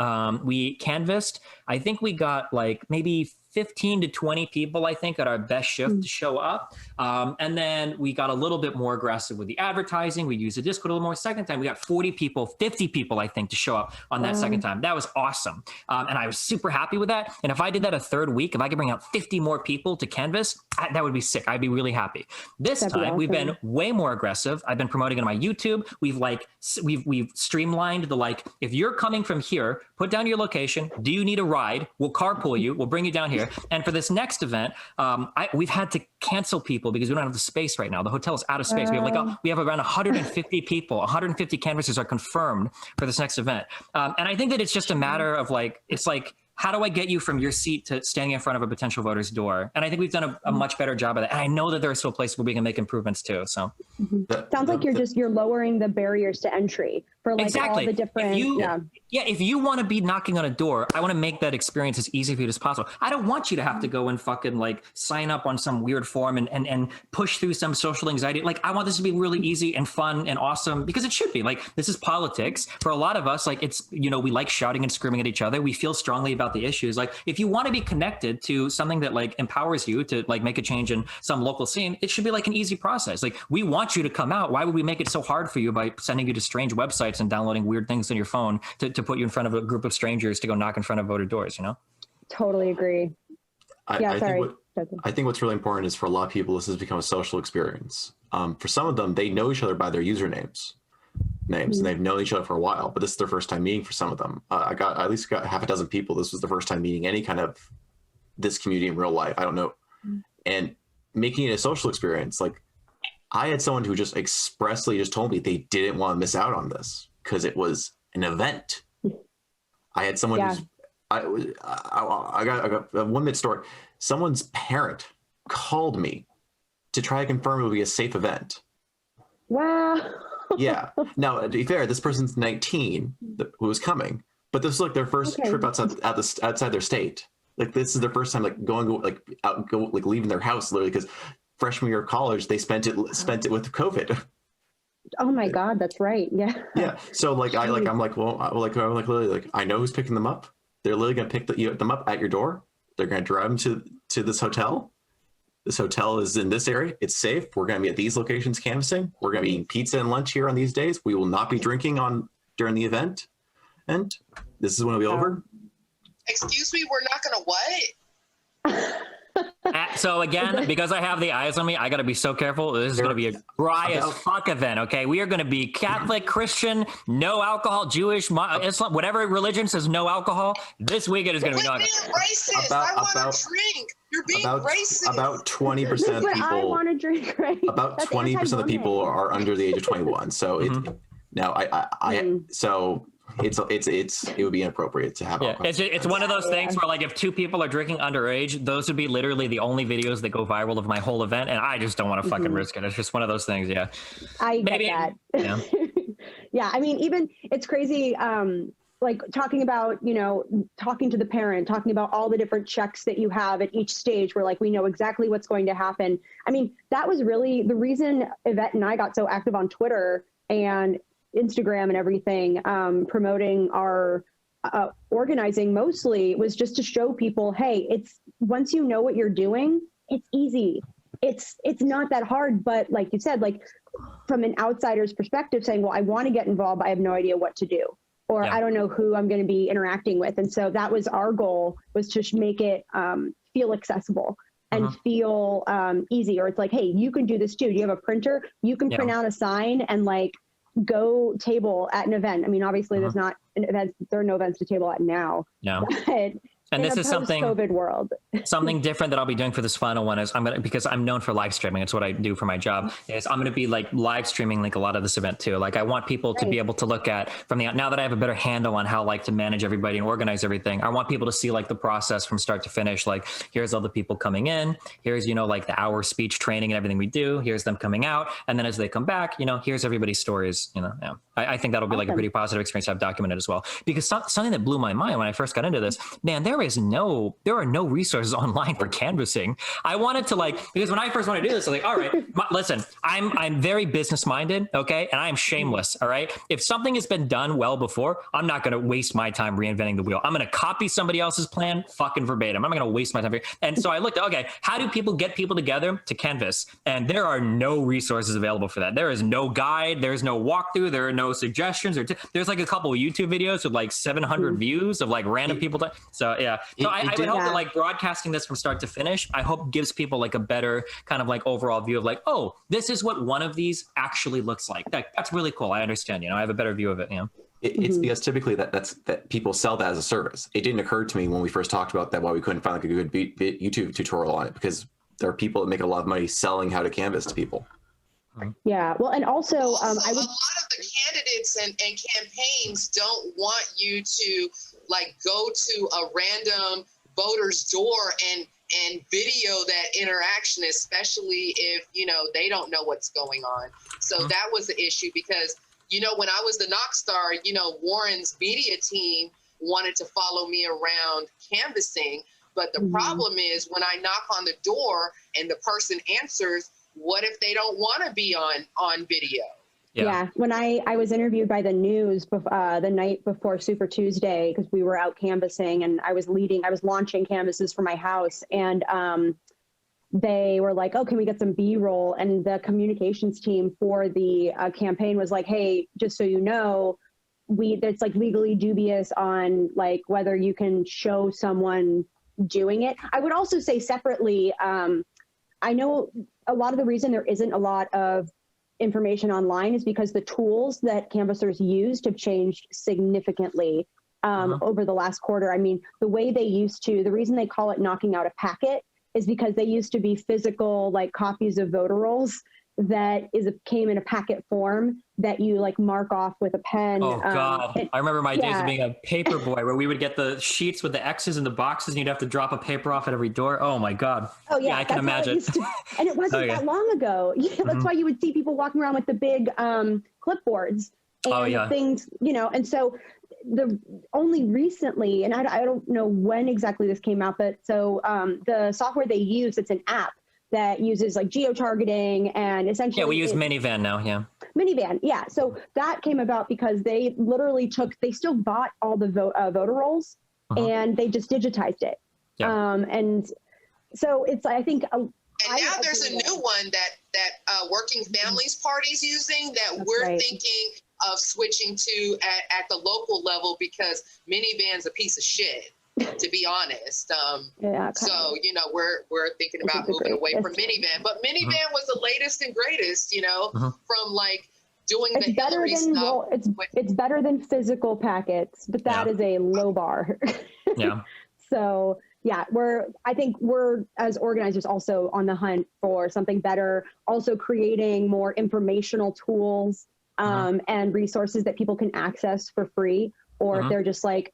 we canvassed, I think we got like maybe 15 to 20 people, I think, at our best shift to show up. And then we got a little bit more aggressive with the advertising. We used the Discord a little more. Second time, we got 40 people, 50 people, I think, to show up on that second time. That was awesome. And I was super happy with that. And if I did that a third week, if I could bring out 50 more people to canvass, that would be sick. I'd be really happy. This time, we've been way more aggressive. I've been promoting it on my YouTube. We've streamlined the like, if you're coming from here, put down your location. Do you need a ride? We'll carpool you. We'll bring you down here. And for this next event, we've had to cancel people because we don't have the space right now. The hotel is out of space. We have around 150 people. 150 canvassers are confirmed for this next event. And I think that it's just a matter of like, it's like, how do I get you from your seat to standing in front of a potential voter's door? And I think we've done a much better job of that. And I know that there are still places where we can make improvements too. So sounds like you're lowering the barriers to entry for like all the different. If you want to be knocking on a door, I want to make that experience as easy for you as possible. I don't want you to have to go and fucking like sign up on some weird form and push through some social anxiety. Like, I want this to be really easy and fun and awesome, because it should be. Like, this is politics. For a lot of us, like, it's, you know, we like shouting and screaming at each other. We feel strongly about the issues. Like, if you want to be connected to something that like empowers you to like make a change in some local scene, it should be like an easy process. Like, we want you to come out. Why would we make it so hard for you by sending you to strange websites and downloading weird things on your phone to put you in front of a group of strangers to go knock in front of voter doors, you know? Totally agree. I think what's really important is for a lot of people, this has become a social experience. For some of them, they know each other by their usernames, and they've known each other for a while, but this is their first time meeting for some of them. I at least got half a dozen people. This was the first time meeting any kind of this community in real life. I don't know. And making it a social experience, like, I had someone who just expressly just told me they didn't want to miss out on this because it was an event. I had someone who's, I got a 1 minute story. Someone's parent called me to try to confirm it would be a safe event. Wow. Yeah. Now, to be fair, this person's 19 who was coming, but this was like their first trip outside their state. Like, this is their first time like leaving their house, literally, because freshman year of college they spent it with COVID. Oh my God, that's right. Yeah. Yeah. So like I'm literally like, I know who's picking them up. They're literally gonna pick them up at your door. They're gonna drive them to this hotel. This hotel is in this area. It's safe. We're gonna be at these locations canvassing. We're gonna be eating pizza and lunch here on these days. We will not be drinking during the event. And this is when it'll be over. Excuse me, we're not gonna what? So again, because I have the eyes on me, I got to be so careful. This is going to be a dry as fuck event. Okay, we are going to be Catholic, Christian, no alcohol, Jewish, Islam, whatever religion says no alcohol. This weekend is going to be no alcohol. Racist. I want to drink. You're being racist. About 20% of people. I want to drink. Right. About 20% of the people are under the age of 21. So it would be inappropriate to have. Yeah, it's one of those things where like if two people are drinking underage, those would be literally the only videos that go viral of my whole event, and I just don't want to fucking risk it. It's just one of those things. Yeah, I get that. Yeah. Yeah, I mean, even it's crazy. Like talking about, talking to the parent, talking about all the different checks that you have at each stage where like we know exactly what's going to happen. I mean, that was really the reason Yvette and I got so active on Twitter and Instagram and everything, promoting our organizing mostly was just to show people, hey, it's once you know what you're doing, it's easy. It's not that hard. But like you said, like from an outsider's perspective saying, well, I want to get involved, but I have no idea what to do. Or I don't know who I'm going to be interacting with. And so that was our goal, was to make it feel accessible and feel easy. Or it's like, hey, you can do this too. Do you have a printer? You can print out a sign and like go table at an event. I mean, obviously there's not an event, there are no events to table at now. No. But, And in this a is something post-COVID world. something different that I'll be doing for this final one is because I'm known for live streaming. It's what I do for my job. Is I'm going to be like live streaming like a lot of this event too. Like I want people to be able to look at from the now that I have a better handle on how like to manage everybody and organize everything. I want people to see like the process from start to finish. Like here's all the people coming in. Here's like the hour speech training and everything we do. Here's them coming out, and then as they come back, here's everybody's stories. Yeah. I think that'll be like a pretty positive experience to have documented as well. Because something that blew my mind when I first got into this, man, there are no resources online for canvassing. I wanted to because when I first wanted to do this, I was like, all right, listen, I'm very business minded, okay, and I am shameless, all right. If something has been done well before, I'm not going to waste my time reinventing the wheel. I'm going to copy somebody else's plan, fucking verbatim. I'm not going to waste my time. And so I looked, okay, how do people get people together to canvass? And there are no resources available for that. There is no guide. There's no walkthrough. There are no suggestions. There's like a couple of YouTube videos with like 700 views of like random people. So yeah, so I would hope that like broadcasting this from start to finish, I hope gives people like a better kind of like overall view of like, oh, this is what one of these actually looks like. That's really cool. I understand. I have a better view of it. It's because typically that people sell that as a service. It didn't occur to me when we first talked about that why we couldn't find like a good YouTube tutorial on it, because there are people that make a lot of money selling how to canvas to people. Yeah, well, and also, a lot of the candidates and campaigns don't want you to like go to a random voter's door and video that interaction, especially if they don't know what's going on. So that was the issue, because when I was the Knockstar, Warren's media team wanted to follow me around canvassing, but the problem is when I knock on the door and the person answers, what if they don't want to be on video? Yeah. When I was interviewed by the news the night before Super Tuesday, because we were out canvassing and I was launching canvases for my house, and they were like, oh, can we get some B-roll? And the communications team for the campaign was like, hey, just so you know, it's like legally dubious on like whether you can show someone doing it. I would also say separately, I know a lot of the reason there isn't a lot of information online is because the tools that canvassers used have changed significantly over the last quarter. I mean, the way they used to, the reason they call it knocking out a packet is because they used to be physical like copies of voter rolls that came in a packet form that you like mark off with a pen. Oh God. I remember my days of being a paper boy where we would get the sheets with the X's and the boxes and you'd have to drop a paper off at every door. Oh my God. Oh yeah. I can imagine. And it wasn't that long ago. Yeah, that's why you would see people walking around with the big clipboards and things, and so only recently, and I don't know when exactly this came out, but so the software they use, it's an app that uses like geo-targeting and essentially. Yeah, we use Minivan now. Yeah. Minivan. Yeah. So that came about because they literally they still bought all the voter rolls and they just digitized it. Yeah. And so it's, I think. And now there's a new one that Working Families Party's using that we're thinking of switching to at the local level, because Minivan's a piece of shit, to be honest. So, we're thinking about moving away from Minivan, but Minivan was the latest and greatest, from like doing the Hillary stuff. It's better than physical packets, but that is a low bar. Yeah. So yeah, I think we're as organizers also on the hunt for something better, also creating more informational tools and resources that people can access for free, or if they're just like,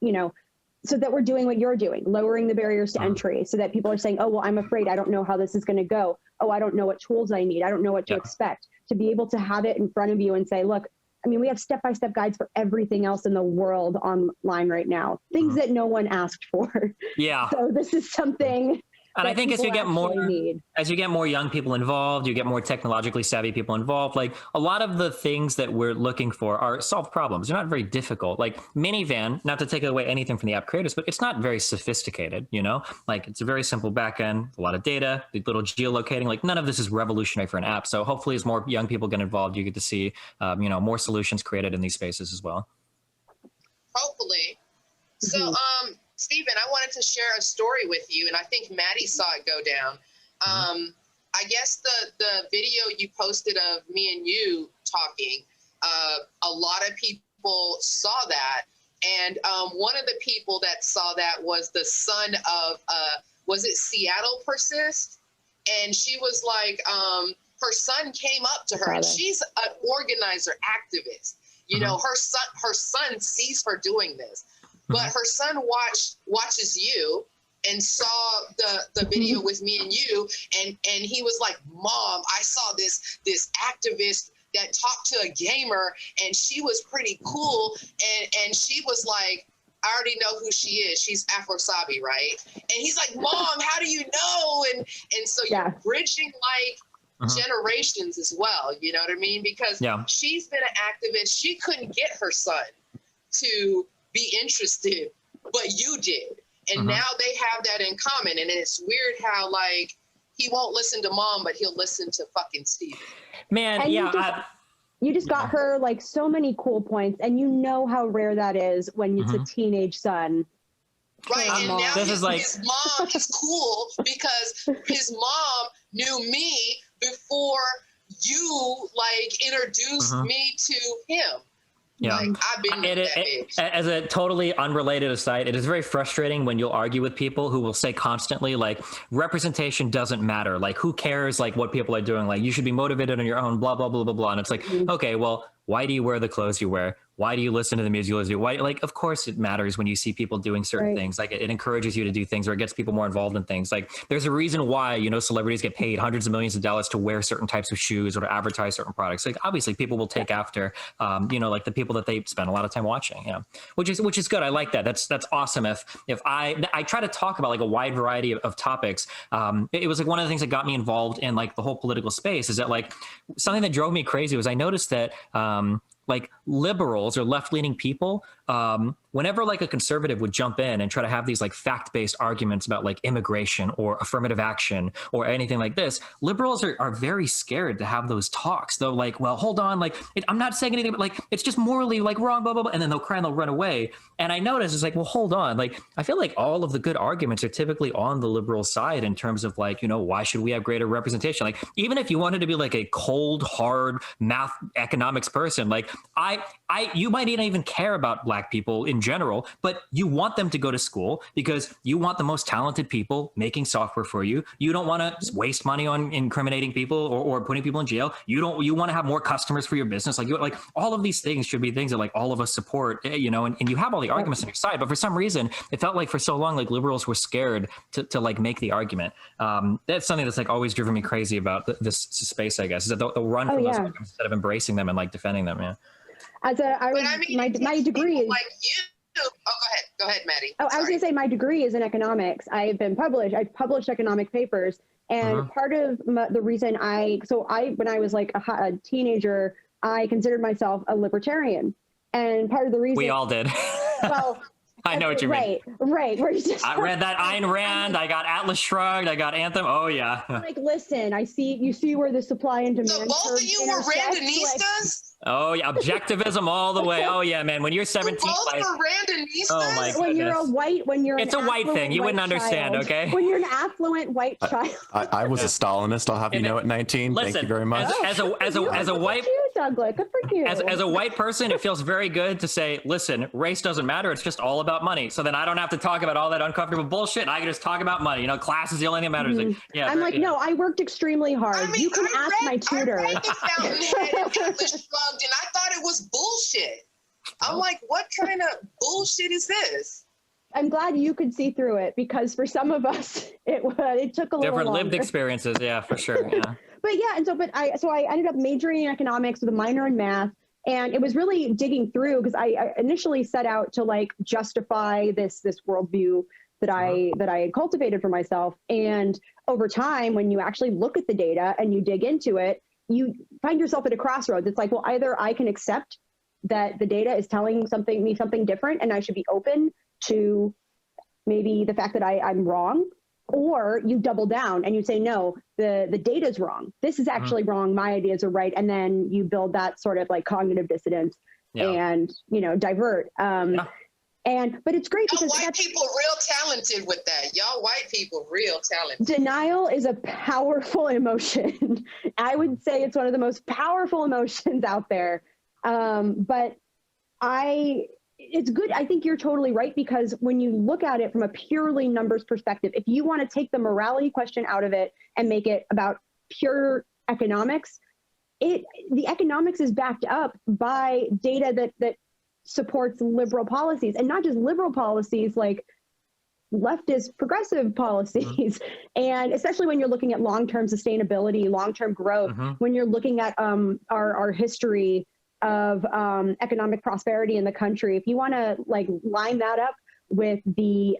so that we're doing what you're doing, lowering the barriers to entry, so that people are saying, oh, well, I'm afraid, I don't know how this is going to go. Oh, I don't know what tools I need. I don't know what to expect. To be able to have it in front of you and say, look, I mean, we have step-by-step guides for everything else in the world online right now, things that no one asked for. Yeah. So this is something. And I think as you get more young people involved, you get more technologically savvy people involved, like a lot of the things that we're looking for are solved problems. They're not very difficult. Like Minivan, not to take away anything from the app creators, but it's not very sophisticated, like it's a very simple backend, a lot of data, the little geolocating, like none of this is revolutionary for an app. So hopefully as more young people get involved, you get to see, more solutions created in these spaces as well. Hopefully. So, Stephen, I wanted to share a story with you, and I think Maddie saw it go down. I guess the video you posted of me and you talking, a lot of people saw that, And one of the people that saw that was the son of, was it Seattle Persist? And she was like, her son came up to her, and she's an organizer, activist. You know, her son sees her doing this, but her son watches you and saw the video with me and you, and he was like, Mom, I saw this activist that talked to a gamer, and she was pretty cool, and she was like, I already know who she is. She's Afro Sabi, right? And he's like, Mom, how do you know? And so you're bridging like generations as well. You know what I mean? Because she's been an activist. She couldn't get her son to be interested, but you did. And now they have that in common. And it's weird how like he won't listen to Mom, but he'll listen to fucking Steven. Man, and yeah. You just got her like so many cool points, and you know how rare that is when it's a teenage son. Right, and now his mom is cool because his mom knew me before you like introduced me to him. Yeah, like, I've been as a totally unrelated aside, it is very frustrating when you'll argue with people who will say constantly like representation doesn't matter. Like who cares like what people are doing? Like you should be motivated on your own, blah, blah, blah, blah, blah. And it's like, okay, well, why do you wear the clothes you wear? Why do you listen to the music you listen to? Why, like, of course it matters when you see people doing certain things. Like it encourages you to do things, or it gets people more involved in things. Like there's a reason why, you know, celebrities get paid hundreds of millions of dollars to wear certain types of shoes or to advertise certain products. Like obviously people will take after, you know, like the people that they spend a lot of time watching, you know, which is good. I like that. That's awesome. If I try to talk about like a wide variety of topics, it was like one of the things that got me involved in like the whole political space is that like something that drove me crazy was I noticed that, like liberals or left-leaning people, whenever like a conservative would jump in and try to have these like fact-based arguments about like immigration or affirmative action or anything like this, liberals are very scared to have those talks. They're like, well, hold on, like I'm not saying anything, but like it's just morally like wrong, blah, blah, blah. And then they'll cry and they'll run away. And I noticed it's like, well, hold on. Like I feel like all of the good arguments are typically on the liberal side in terms of like, you know, why should we have greater representation? Like even if you wanted to be like a cold, hard math economics person, like you might not even care about black people in general, but you want them to go to school because you want the most talented people making software for you. You don't want to waste money on incriminating people or putting people in jail. You want to have more customers for your business. Like all of these things should be things that like all of us support, you know, and you have all the arguments on your side. But for some reason, it felt like for so long, like liberals were scared to like make the argument. That's something that's like always driven me crazy about this space, I guess, is that they'll run from those arguments instead of embracing them and like defending them. Yeah. My degree is like you. Oh, go ahead, Maddie. Oh, I was going to say my degree is in economics. I've published economic papers, and part of the reason when I was like a teenager, I considered myself a libertarian, and part of the reason we all did. Well. I know what you mean. Right. I read that Ayn Rand. I got Atlas Shrugged. I got Anthem. Oh yeah. Like, listen, you see where the supply and demand. So both of you were Randonistas? Oh yeah, objectivism all the way. Oh yeah, man. When you're 17, both were Randonistas. Oh my goodness. It's a white thing. You wouldn't understand, okay? When you're an affluent white child. I was a Stalinist. I'll have you know at 19. Listen, thank you very much. As a white, Douglas, good for you. As a white person, it feels very good to say, listen, race doesn't matter. It's just all about money. So then I don't have to talk about all that uncomfortable bullshit. I can just talk about money. You know, class is the only thing that matters. Like, yeah, I'm like, no, I worked extremely hard. I mean, you can ask my tutor. I read the Fountainhead and Atlas Shrugged, and I thought it was bullshit. I'm like, what kind of bullshit is this? I'm glad you could see through it, because for some of us, it took a little different longer. Lived experiences. Yeah, for sure. Yeah. I ended up majoring in economics with a minor in math. And it was really digging through, because I initially set out to like justify this worldview that I had cultivated for myself. And over time, when you actually look at the data and you dig into it, you find yourself at a crossroads. It's like, well, either I can accept that the data is telling me something different, and I should be open to maybe the fact that I'm wrong, or you double down and you say, no, the data's wrong. This is actually wrong. My ideas are right. And then you build that sort of like cognitive dissonance and, you know, divert. But it's great because white people real talented with that. Y'all white people real talented. Denial is a powerful emotion. I would say it's one of the most powerful emotions out there. But it's good. I think you're totally right, because when you look at it from a purely numbers perspective, if you want to take the morality question out of it and make it about pure economics, the economics is backed up by data that supports liberal policies, and not just liberal policies, like leftist progressive policies. And especially when you're looking at long-term sustainability, long-term growth, when you're looking at our history of economic prosperity in the country, if you want to like line that up with the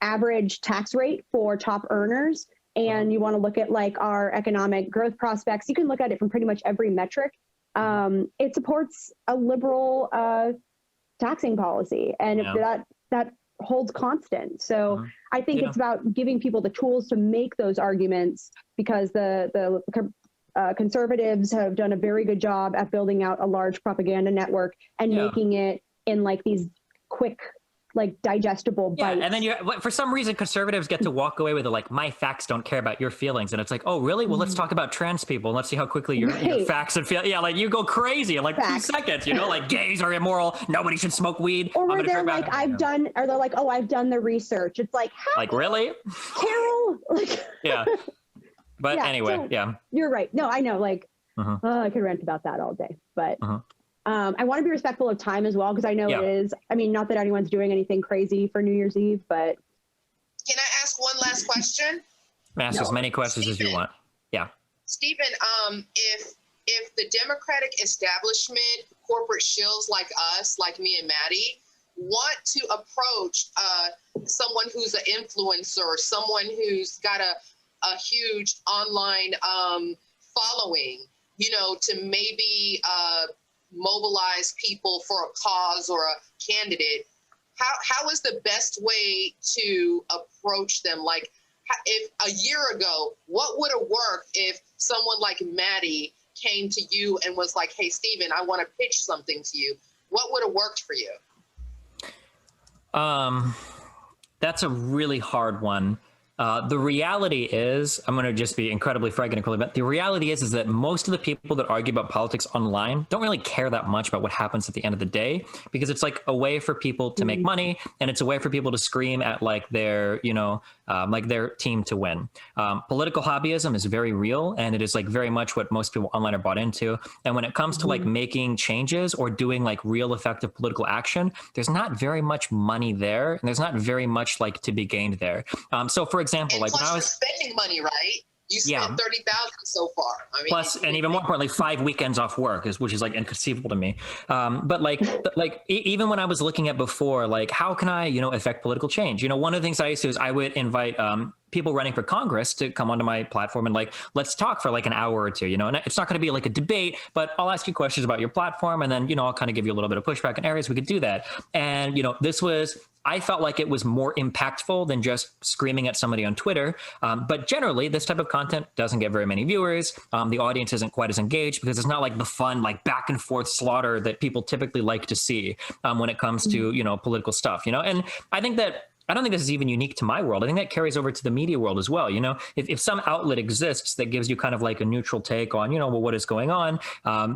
average tax rate for top earners, and you want to look at like our economic growth prospects, you can look at it from pretty much every metric. It supports a liberal taxing policy, and if that holds constant. So I think it's about giving people the tools to make those arguments, because the conservatives have done a very good job at building out a large propaganda network and making it in like these quick, like digestible bites. And then for some reason, conservatives get to walk away with it like, my facts don't care about your feelings. And it's like, oh, really? Well, let's talk about trans people and let's see how quickly your facts and feel. Yeah, like you go crazy in like 2 seconds, you know, like gays are immoral. Nobody should smoke weed. Or where they're like, I've done the research. It's like, how? Like, really? Carol? Like, But anyway, You're right. No, I know. Like, I could rant about that all day. But I want to be respectful of time as well, because I know it is. I mean, not that anyone's doing anything crazy for New Year's Eve, but. Can I ask one last question? Ask as many questions as you want. Yeah. Stephen, if the Democratic establishment, corporate shills like us, like me and Maddie, want to approach someone who's an influencer, someone who's got a huge online following, you know, to maybe mobilize people for a cause or a candidate, how is the best way to approach them? Like, if a year ago, what would have worked if someone like Maddie came to you and was like, hey, Stephen, I want to pitch something to you? What would have worked for you? That's a really hard one. The reality is, I'm going to just be incredibly frank, but the reality is that most of the people that argue about politics online don't really care that much about what happens at the end of the day, because it's like a way for people to make money, and it's a way for people to scream at like their, like their team to win. Political hobbyism is very real, and it is like very much what most people online are bought into. And when it comes to like making changes or doing like real effective political action, there's not very much money there, and there's not very much like to be gained there. So for example, and like plus when I was spending money, right? You spent $30,000 so far. I mean, plus, and even more importantly, 5 weekends off work which is like inconceivable to me. But even when I was looking at before, like how can I, affect political change? One of the things I used to do is I would invite people running for Congress to come onto my platform and like, let's talk for like an hour or two, and it's not going to be like a debate, but I'll ask you questions about your platform. And then, I'll kind of give you a little bit of pushback in areas we could do that. And, I felt like it was more impactful than just screaming at somebody on Twitter. But generally, this type of content doesn't get very many viewers. The audience isn't quite as engaged because it's not like the fun, like back and forth slaughter that people typically like to see when it comes to, political stuff, And I don't think this is even unique to my world. I think that carries over to the media world as well. If some outlet exists that gives you kind of like a neutral take on, what is going on,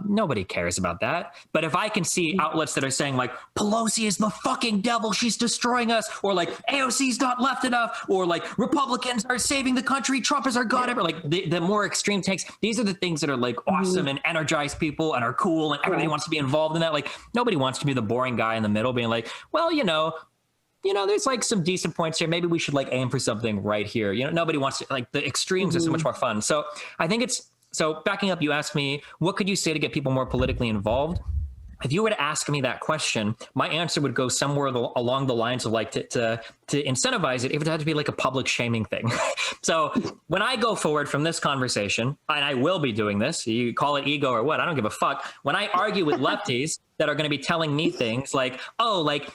nobody cares about that. But if I can see outlets that are saying like, Pelosi is the fucking devil, she's destroying us, or like AOC's not left enough, or like Republicans are saving the country, Trump is our god, or like the more extreme takes, these are the things that are like awesome and energize people and are cool and everybody wants to be involved in that. Like nobody wants to be the boring guy in the middle being like, well, there's like some decent points here. Maybe we should like aim for something right here. Nobody wants to, like the extremes are so much more fun. So I think so backing up, you asked me, what could you say to get people more politically involved? If you were to ask me that question, my answer would go somewhere along the lines of like to incentivize it, if it had to be like a public shaming thing. So when I go forward from this conversation, and I will be doing this, you call it ego or what, I don't give a fuck. When I argue with lefties that are going to be telling me things like, oh, like,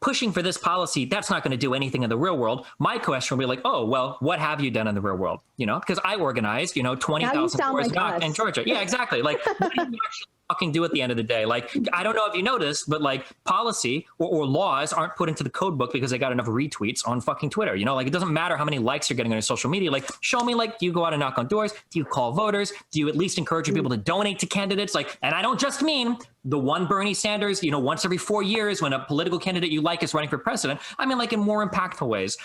pushing for this policy, that's not going to do anything in the real world. My question will be like, oh, well, what have you done in the real world? Because I organized, 20,000 stores in Georgia. Yeah, exactly. Like, what do you actually fucking do at the end of the day? Like, I don't know if you noticed, but like policy or laws aren't put into the code book because they got enough retweets on fucking Twitter. Like it doesn't matter how many likes you're getting on your social media. Like, show me, like, do you go out and knock on doors? Do you call voters? Do you at least encourage people to donate to candidates? Like, and I don't just mean the one Bernie Sanders, once every 4 years when a political candidate you like is running for president. I mean, like in more impactful ways.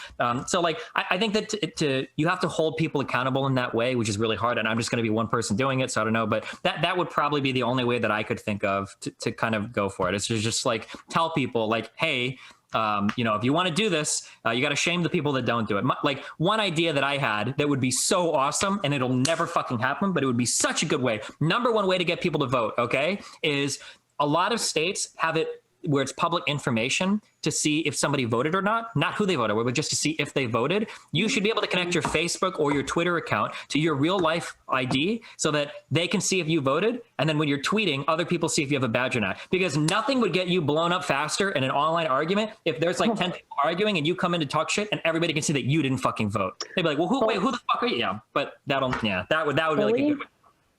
So like, I think that you have to hold people accountable in that way, which is really hard. And I'm just going to be one person doing it. So I don't know, but that would probably be the only way that I could think of to kind of go for it. It's just like, tell people like, hey, if you want to do this, you got to shame the people that don't do it. Like one idea that I had that would be so awesome, and it'll never fucking happen, but it would be such a good way. Number one way to get people to vote, okay, is a lot of states have it where it's public information to see if somebody voted or not who they voted, but just to see if they voted. You should be able to connect your Facebook or your Twitter account to your real life ID so that they can see if you voted. And then when you're tweeting, other people see if you have a badge or not. Because nothing would get you blown up faster in an online argument if there's like 10 people arguing and you come in to talk shit and everybody can see that you didn't fucking vote. They'd be like, well, who the fuck are you? Yeah, but that would be like a good way.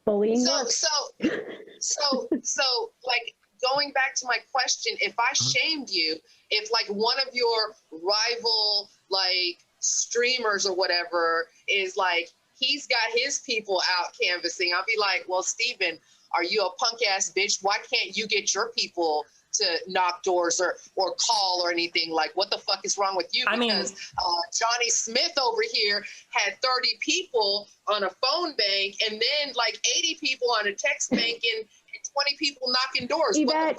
Bullying. So like, going back to my question, if I shamed you, if like one of your rival like streamers or whatever is like, he's got his people out canvassing, I'll be like, well, Steven, are you a punk ass bitch? Why can't you get your people to knock doors or call or anything? Like, what the fuck is wrong with you? Because Johnny Smith over here had 30 people on a phone bank and then like 80 people on a text bank and 20 people knocking doors. Yvette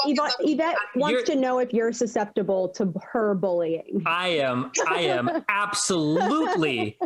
wants to know if you're susceptible to her bullying. I am absolutely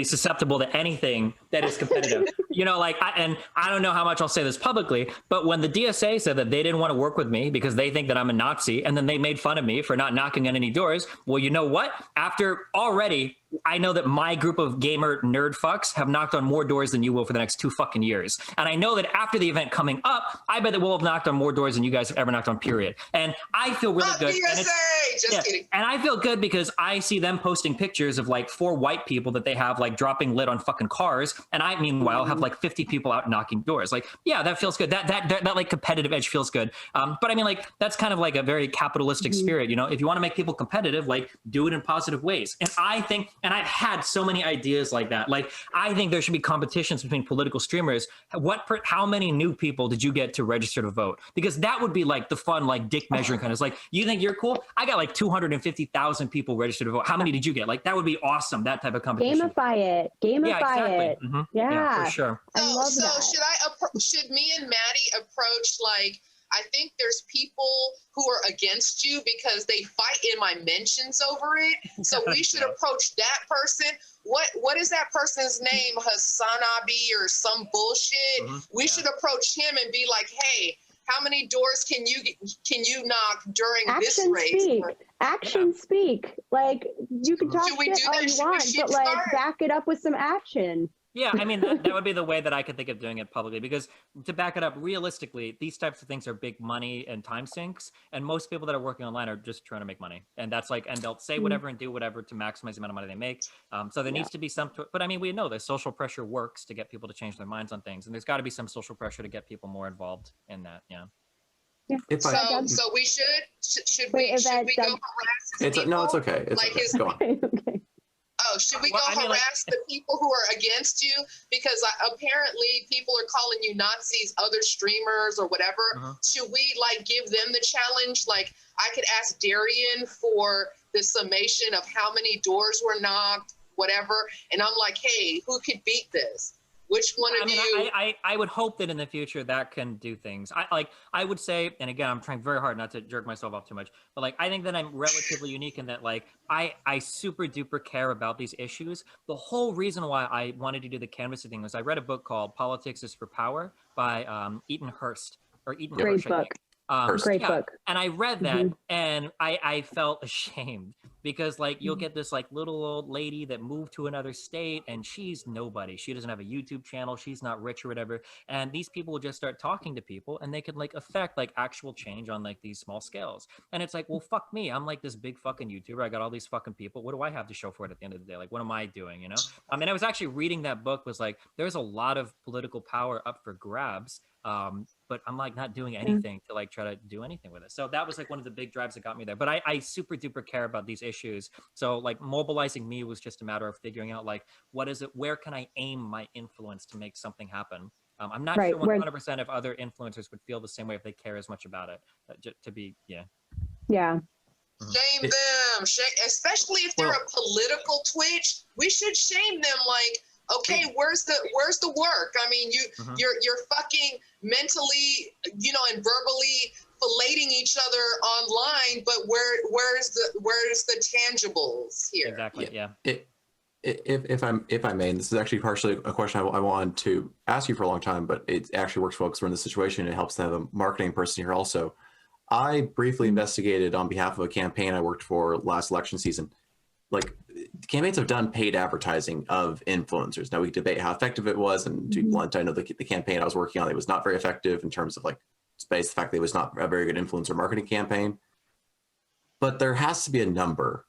susceptible to anything that is competitive. I don't know how much I'll say this publicly, but when the DSA said that they didn't want to work with me because they think that I'm a Nazi, and then they made fun of me for not knocking on any doors. Well, you know what? After already, I know that my group of gamer nerd fucks have knocked on more doors than you will for the next 2 fucking years. And I know that after the event coming up, I bet that we'll have knocked on more doors than you guys have ever knocked on, period. And I feel really good. Just kidding. And I feel good because I see them posting pictures of like 4 white people that they have like dropping lit on fucking cars. And I, meanwhile, have like 50 people out knocking doors. Like, yeah, that feels good. That like competitive edge feels good. But I mean, like, that's kind of like a very capitalistic spirit. If you want to make people competitive, like, do it in positive ways. And I think, and I've had so many ideas like that. Like, I think there should be competitions between political streamers. How many new people did you get to register to vote? Because that would be like the fun, like dick measuring kind of. It's like, you think you're cool? I got like 250,000 people registered to vote. How many did you get? Like, that would be awesome. That type of competition. Gamify it. It. Yeah, for sure. I love that. Should me and Maddie approach like, I think there's people who are against you because they fight in my mentions over it. So we should approach that person. What is that person's name? Hassanabi or some bullshit? We should approach him and be like, hey, how many doors can you knock during this race? Speak. Like, you can talk shit all you want, but like back it up with some action. Yeah, I mean, that would be the way that I could think of doing it publicly, because to back it up realistically, these types of things are big money and time sinks. And most people that are working online are just trying to make money. And that's like, and they'll say whatever and do whatever to maximize the amount of money they make. So there needs to be some, but I mean, we know this social pressure works to get people to change their minds on things. And there's got to be some social pressure to get people more involved in that. Yeah. So we should we go harass people? No, it's okay. Go on. Okay. Oh, should we harass the people who are against you? Because apparently people are calling you Nazis, other streamers or whatever. Should we like give them the challenge? Like, I could ask Darian for the summation of how many doors were knocked, whatever. And I'm like, hey, who could beat this? Which one of you? I would hope that in the future that can do things. I would say, and again, I'm trying very hard not to jerk myself off too much, but like, I think that I'm relatively unique in that, like, I super duper care about these issues. The whole reason why I wanted to do the canvassing thing was I read a book called Politics is for Power by Eaton Hurst. Great book. Great book. And I read that and I felt ashamed because like you'll get this like little old lady that moved to another state and she's nobody. She doesn't have a YouTube channel. She's not rich or whatever. And these people will just start talking to people and they could like affect like actual change on like these small scales. And it's like, well, fuck me. I'm like this big fucking YouTuber. I got all these fucking people. What do I have to show for it at the end of the day? Like, what am I doing? You know? I mean, I was actually reading that book was like, there's a lot of political power up for grabs. But I'm like not doing anything to like try to do anything with it. So that was like one of the big drives that got me there. But I super duper care about these issues. So like mobilizing me was just a matter of figuring out like, what is it? Where can I aim my influence to make something happen? I'm not sure 100% if other influencers would feel the same way if they care as much about it. Yeah. Shame them, especially if they're a political Twitch. We should shame them. Like, okay, where's the work? I mean, you're fucking mentally, and verbally filleting each other online, but where's the tangibles here? Exactly. Yeah. If I may, and this is actually partially a question I wanted to ask you for a long time, but it actually works well because we're in this situation. It helps to have a marketing person here also. I briefly investigated on behalf of a campaign I worked for last election season. Like, campaigns have done paid advertising of influencers. Now we can debate how effective it was, and to be blunt, I know the campaign I was working on, it was not very effective in terms of like space. The fact that it was not a very good influencer marketing campaign. But there has to be a number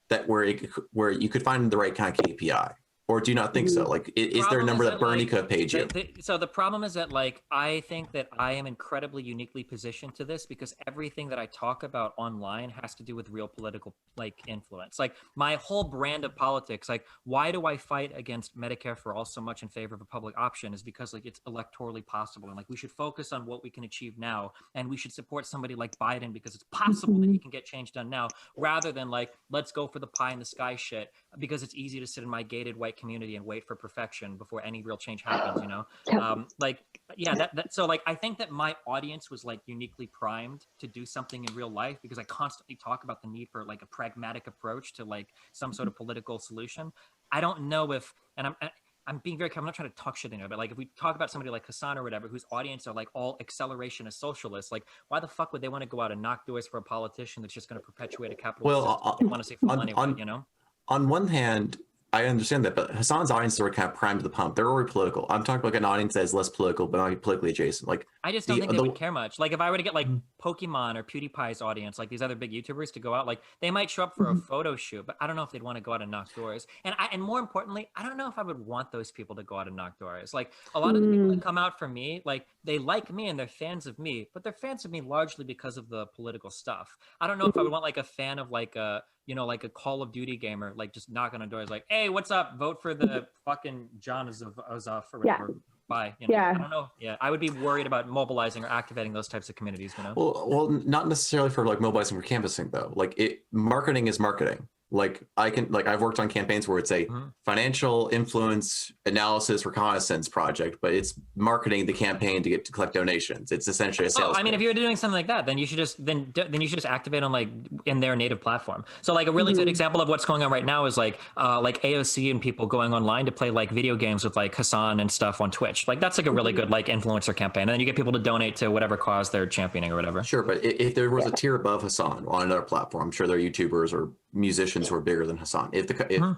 that where you could find the right kind of KPI. Or do you not think so? Like, is there a number that Bernie could have paid you? So the problem is that, like, I think that I am incredibly uniquely positioned to this because everything that I talk about online has to do with real political, like, influence. Like, my whole brand of politics, like, why do I fight against Medicare for all so much in favor of a public option is because, like, it's electorally possible. And, like, we should focus on what we can achieve now. And we should support somebody like Biden because it's possible that he can get change done now, rather than, like, let's go for the pie in the sky shit because it's easy to sit in my gated white community and wait for perfection before any real change happens, so like I think that my audience was like uniquely primed to do something in real life because I constantly talk about the need for like a pragmatic approach to like some sort of political solution. I don't know if, and I'm being very careful, I'm not trying to talk shit in it, but like if we talk about somebody like Hassan or whatever, whose audience are like all acceleration as socialists, like why the fuck would they want to go out and knock doors for a politician that's just going to perpetuate a capitalist system? They want to save money, On one hand, I understand that, but Hassan's audience are kind of primed to the pump. They're already political. I'm talking about like an audience that is less political, but not politically adjacent. Like, I just don't think they would care much. Like, if I were to get like Pokemon or PewDiePie's audience, like these other big YouTubers, to go out, like they might show up for a photo shoot, but I don't know if they'd want to go out and knock doors. And more importantly, I don't know if I would want those people to go out and knock doors. Like a lot of the people that come out for me, like they like me and they're fans of me, but they're fans of me largely because of the political stuff. I don't know if I would want like a fan of like a like a Call of Duty gamer, like just knocking on doors, like, hey, what's up? Vote for the fucking John Azov or whatever. Bye. I don't know. Yeah, I would be worried about mobilizing or activating those types of communities. Well, not necessarily for like mobilizing for canvassing though. Like marketing is marketing. Like I've worked on campaigns where it's a financial influence analysis reconnaissance project, but it's marketing the campaign to collect donations. It's essentially a sales. I mean, if you're doing something like that, then you should just then you should just activate on like in their native platform. So like a really good example of what's going on right now is like AOC and people going online to play like video games with like Hassan and stuff on Twitch. Like that's like a really good like influencer campaign, and then you get people to donate to whatever cause they're championing or whatever. Sure, but if there was a tier above Hassan on another platform, I'm sure there are YouTubers or musicians who are bigger than Hassan.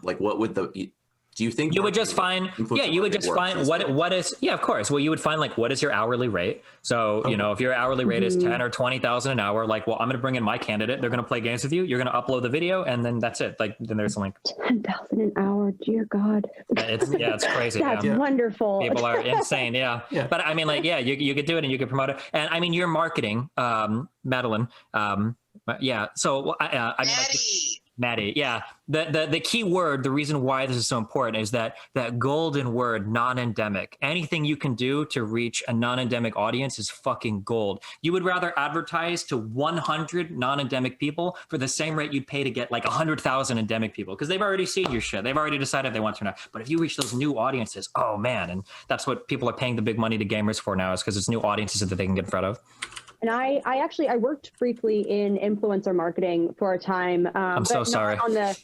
Like what would do you think you would just find what is of course. Well, you would find like what is your hourly rate. So if your hourly rate is 10 or 20,000 an hour, like, well, I'm going to bring in my candidate. They're going to play games with you. You're going to upload the video, and then that's it. Like then there's like 10,000 an hour. Dear God. It's crazy. That's wonderful. People are insane. Yeah. But I mean, like, you could do it and you could promote it. And I mean, your marketing, Madeline. So I mean, like, Maddie, yeah. The key word, the reason why this is so important is that golden word, non-endemic. Anything you can do to reach a non-endemic audience is fucking gold. You would rather advertise to 100 non-endemic people for the same rate you'd pay to get like 100,000 endemic people, because they've already seen your shit. They've already decided if they want to or not. But if you reach those new audiences, oh man, and that's what people are paying the big money to gamers for now, is because it's new audiences that they can get in front of. And I worked briefly in influencer marketing for a time. I'm so sorry. On the,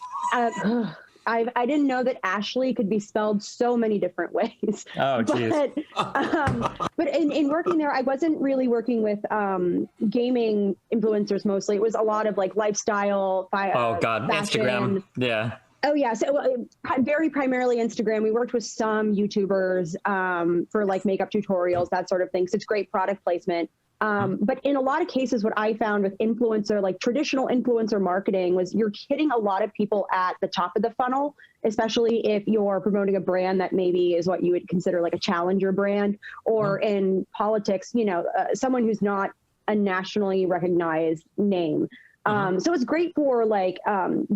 I didn't know that Ashley could be spelled so many different ways. Oh, geez. But in working there, I wasn't really working with gaming influencers mostly. It was a lot of like lifestyle. Fashion. Instagram. Yeah. Oh yeah, so very primarily Instagram. We worked with some YouTubers for like makeup tutorials, that sort of thing. So it's great product placement. But in a lot of cases, what I found with influencer, like traditional influencer marketing, was you're hitting a lot of people at the top of the funnel, especially if you're promoting a brand that maybe is what you would consider like a challenger brand, or in politics, someone who's not a nationally recognized name. So it's great for like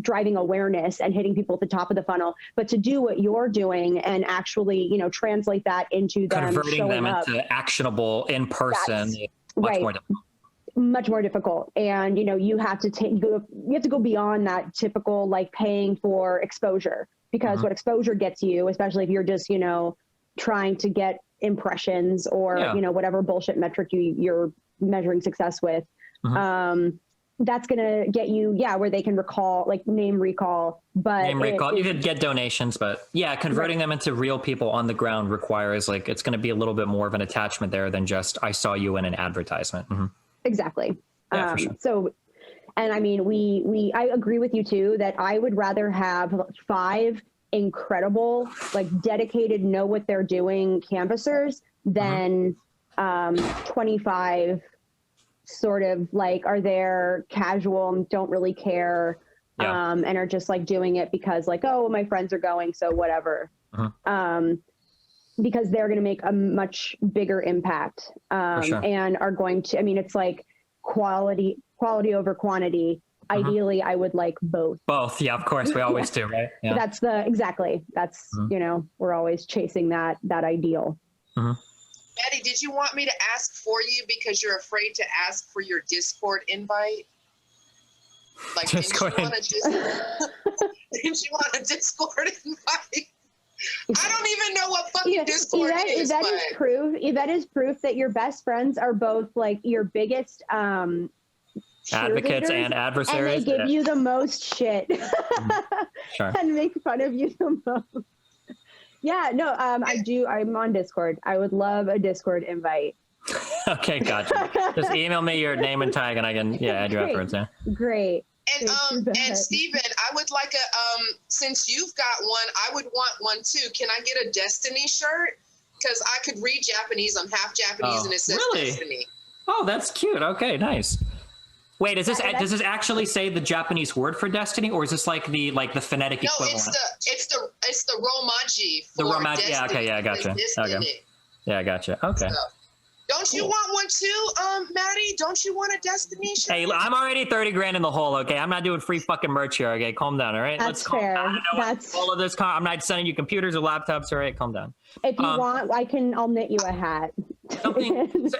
driving awareness and hitting people at the top of the funnel, but to do what you're doing and actually, you know, translate that into them converting them up, into actionable in person, much more difficult. Much more difficult. And, you know, you have to go beyond that typical, like paying for exposure, because what exposure gets you, especially if you're just, you know, trying to get impressions or, you know, whatever bullshit metric you're measuring success with, that's going to get you, where they can recall, like name recall, but you could get donations, but converting them into real people on the ground requires like, it's going to be a little bit more of an attachment there than just, I saw you in an advertisement. Exactly. Yeah, for sure. So, and I mean, I agree with you too, that I would rather have 5 incredible, like dedicated, know what they're doing canvassers than 25 sort of like are there casual and don't really care and are just like doing it because like, oh, my friends are going, so whatever. Because they're going to make a much bigger impact and are going to, I mean, it's like quality over quantity. Ideally, I would like both. Both. Yeah, of course. We always do, right? Yeah. That's you know, we're always chasing that ideal. Maddie, did you want me to ask for you because you're afraid to ask for your Discord invite? Like, didn't you want a Discord invite? I don't even know what fucking Discord is. That is proof that your best friends are both like your biggest advocates and adversaries, and they give you the most shit and make fun of you the most. I'm on Discord. I would love a Discord invite. Okay, gotcha. Just email me your name and tag and I can add you afterwards. Yeah. Great. And Steven, I would like since you've got one, I would want one too. Can I get a Destiny shirt? Because I could read Japanese. I'm half Japanese and it says Destiny. Oh, that's cute. Okay, nice. Wait, does this actually say the Japanese word for destiny, or is this like the phonetic equivalent? No, it's the Romaji for the Romaji. Destiny. Yeah, okay, yeah, I gotcha. Okay. Yeah, I gotcha. Okay. So, don't you want one too, Maddie? Don't you want a Destiny shirt? Hey, I'm already 30 grand in the hole. Okay, I'm not doing free fucking merch here. Okay, calm down. All right, that's fair. All of this. I'm not sending you computers or laptops. All right, calm down. If you want, I'll knit you a hat. So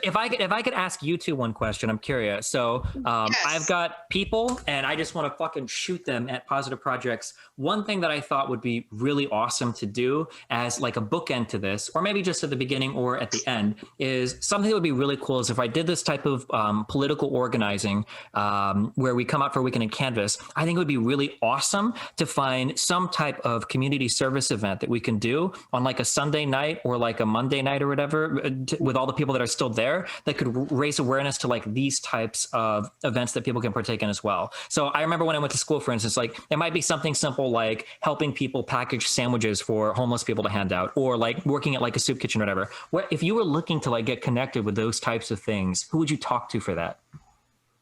if I could ask you two one question, I'm curious. So I've got people, and I just want to fucking shoot them at positive projects. One thing that I thought would be really awesome to do as like a bookend to this, or maybe just at the beginning or at the end, is something that would be really cool. Is if I did this type of political organizing where we come out for a weekend and canvas. I think it would be really awesome to find some type of community service event that we can do on like a Sunday night or like a Monday night or whatever, with all the people that are still there, that could raise awareness to like these types of events that people can partake in as well. So I remember when I went to school, for instance, like it might be something simple like helping people package sandwiches for homeless people to hand out, or like working at like a soup kitchen or whatever. If you were looking to like get connected with those types of things, who would you talk to for that?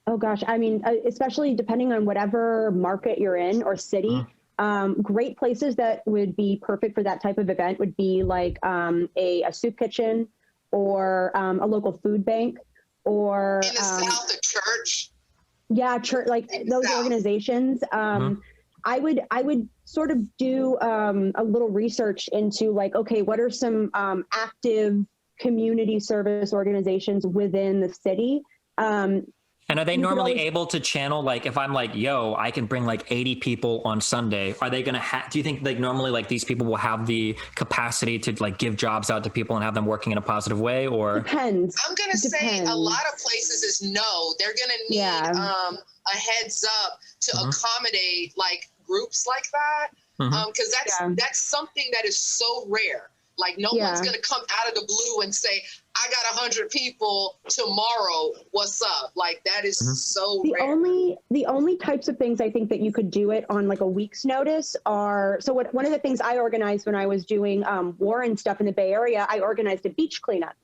Oh gosh, I mean, especially depending on whatever market you're in or city, great places that would be perfect for that type of event would be like a soup kitchen, or a local food bank, or in the South, a church. Yeah, church, like those organizations. I would sort of do a little research into like, okay, what are some active community service organizations within the city? And are they normally able to channel, like if I'm like, yo, I can bring like 80 people on Sunday, are they going to do you think like normally like these people will have the capacity to like give jobs out to people and have them working in a positive way, or? Depends. I'm going to say a lot of places is no, they're going to need a heads up to accommodate like groups like that. Cause that's something that is so rare. Like no one's going to come out of the blue and say, I got 100 people tomorrow. What's up? Like that is so rare. The only types of things I think that you could do it on like a week's notice are, so one of the things I organized when I was doing Warren stuff in the Bay Area, I organized a beach cleanup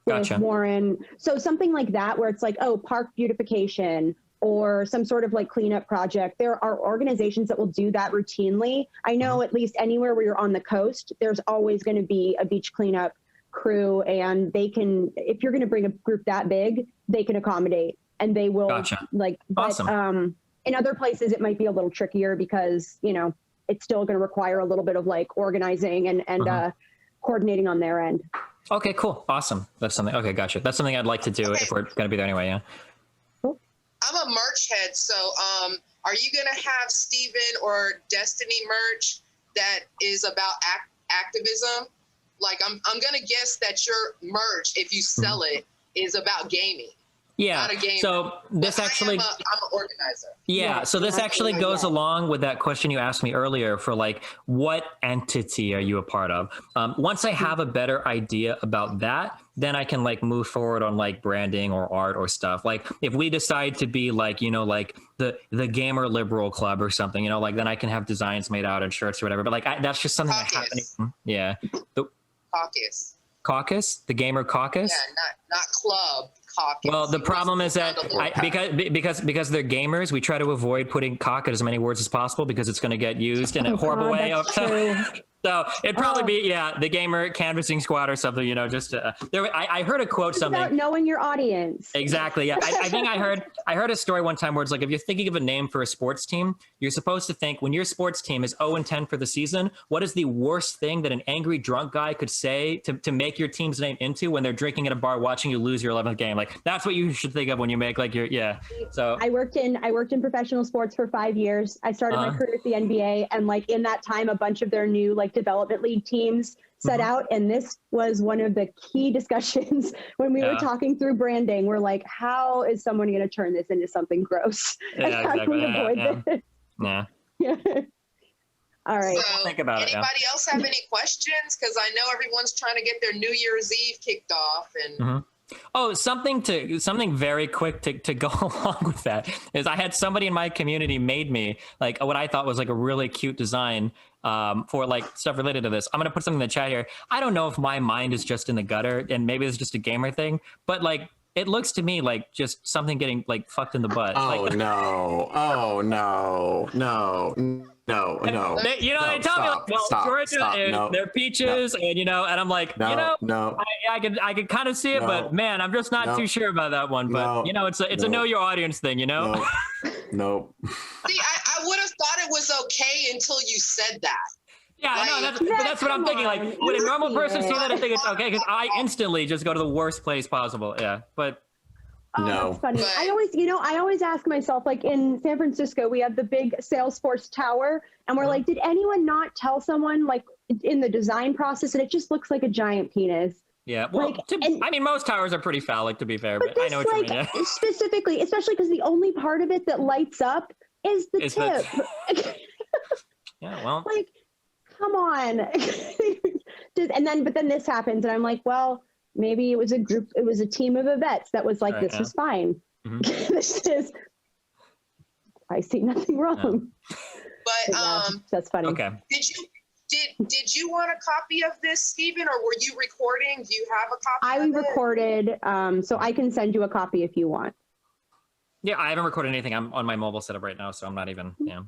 with Warren. So something like that, where it's like, oh, park beautification or some sort of like cleanup project. There are organizations that will do that routinely. I know at least anywhere where you're on the coast, there's always going to be a beach cleanup crew, and they can, if you're going to bring a group that big, they can accommodate, and they will like, awesome. in other places it might be a little trickier because, you know, it's still going to require a little bit of like organizing and coordinating on their end. Okay, cool. Awesome. That's something. Okay, gotcha. That's something I'd like to do if we're going to be there anyway. Yeah. Cool. I'm a merch head, so are you gonna have Steven or Destiny merch that is about activism? Like, I'm gonna guess that your merch, if you sell it, is about gaming. Yeah. Not a gamer. So this actually, I'm an organizer. yeah. So this actually goes along with that question you asked me earlier for like, what entity are you a part of? Once I have a better idea about that, then I can like move forward on like branding or art or stuff. Like if we decide to be like, you know, like the gamer liberal club or something, you know, like then I can have designs made out and shirts or whatever. But like that's just something that's happening. Yeah. The caucus, the gamer caucus. Yeah, not club. Caucus. Well, the problem is that because they're gamers, we try to avoid putting cock in as many words as possible because it's going to get used in a horrible way. So it'd probably be the gamer canvassing squad or something. You know, just I heard a quote something about knowing your audience. Exactly. Yeah, I think I heard a story one time where it's like if you're thinking of a name for a sports team, you're supposed to think when your sports team is 0-10 for the season, what is the worst thing that an angry drunk guy could say to make your team's name into when they're drinking at a bar watching you lose your 11th game? Like that's what you should think of when you make like your So I worked in professional sports for 5 years. I started my career at the NBA, and like in that time, a bunch of their new like development league teams set out, and this was one of the key discussions when we were talking through branding. We're like, how is someone going to turn this into something gross? Yeah, how do we avoid this? Yeah. All right. So, think about anybody else have any questions? Because I know everyone's trying to get their New Year's Eve kicked off, and Oh, something very quick to go along with that is I had somebody in my community made me like what I thought was like a really cute design for like stuff related to this. I'm going to put something in the chat here. I don't know if my mind is just in the gutter and maybe it's just a gamer thing, but like it looks to me like just something getting like fucked in the butt. Oh, like, no. Oh, no. No. No. No. They, you know, no, they tell me like, well, Georgia, they're peaches, and you know, and I'm like, I could kind of see it, but man, I'm just not too sure about that one. But you know, it's a know your audience thing, you know. No. See, I would have thought it was okay until you said that. Yeah, I know. That's what I'm thinking. Like, would a normal person see that and think it's okay? Because I instantly just go to the worst place possible. Yeah, but. Oh, no. That's funny. I always ask myself, like in San Francisco, we have the big Salesforce tower, and we're like, did anyone not tell someone like in the design process, and it just looks like a giant penis? Yeah, well, like, I mean, most towers are pretty phallic, to be fair, but I know what you mean. Yeah. Specifically, especially because the only part of it that lights up is the tip. Yeah, well, like, come on. But then this happens, and I'm like, well. Maybe it was a team of vets that was like, this is fine. This is, I see nothing wrong. But that's funny. Okay. Did you want a copy of this, Stephen, or were you recording? Do you have a copy? I recorded, so I can send you a copy if you want. Yeah, I haven't recorded anything. I'm on my mobile setup right now, so I'm not even. Yeah.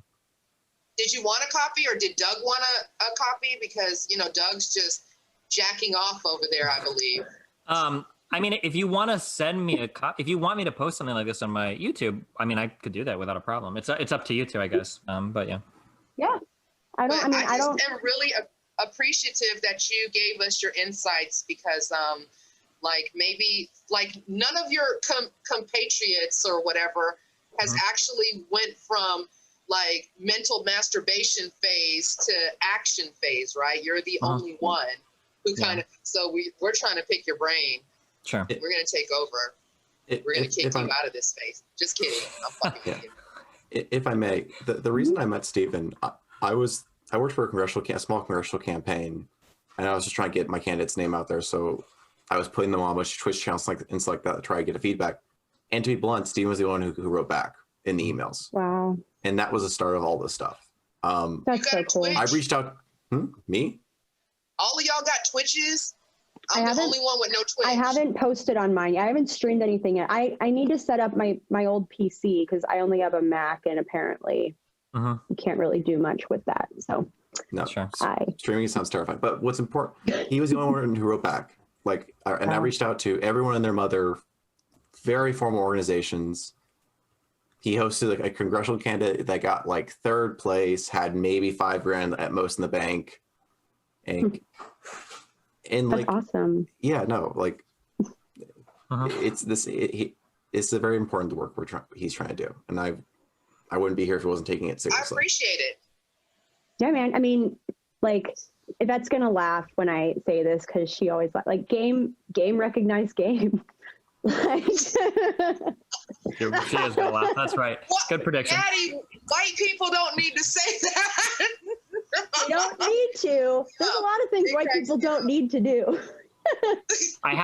Did you want a copy, or did Doug want a copy? Because you know Doug's just jacking off over there, I believe. I mean, if you want to send me a copy, if you want me to post something like this on my YouTube, I mean, I could do that without a problem. It's up to you two, I guess. But yeah. Yeah, I am really appreciative that you gave us your insights because, like maybe like none of your compatriots or whatever has actually went from like mental masturbation phase to action phase, right? You're the only one. Who kind of, so we're trying to pick your brain. Sure. We're going to take over. We're going to kick you out of this space. Just kidding. I'm fucking kidding. If I may, the reason I met Stephen, I worked for a small congressional campaign, and I was just trying to get my candidate's name out there. So I was putting them on a bunch of Twitch channels and like that to try to get a feedback. And to be blunt, Stephen was the one who wrote back in the emails. Wow. And that was the start of all this stuff. That's so cool. I reached out. Me? All of y'all got Twitches? I'm the only one with no Twitch. I haven't posted on mine. I haven't streamed anything yet. I need to set up my old PC because I only have a Mac, and apparently you can't really do much with that. So no, sure. Streaming sounds terrifying. But what's important, he was the only one who wrote back. Like, I reached out to everyone and their mother, very formal organizations. he hosted like a congressional candidate that got like third place, had maybe $5,000 at most in the bank, and That's like awesome. yeah, no, like it's a very important work he's trying to do, and I wouldn't be here if he wasn't taking it seriously. I appreciate it. Yeah, man. I mean, like, Yvette's gonna laugh when I say this because she always like game recognized game. Like, She is gonna laugh. That's right. What? Good prediction. Daddy, white people don't need to say that. they don't need to. There's a lot of things white people don't need to do. I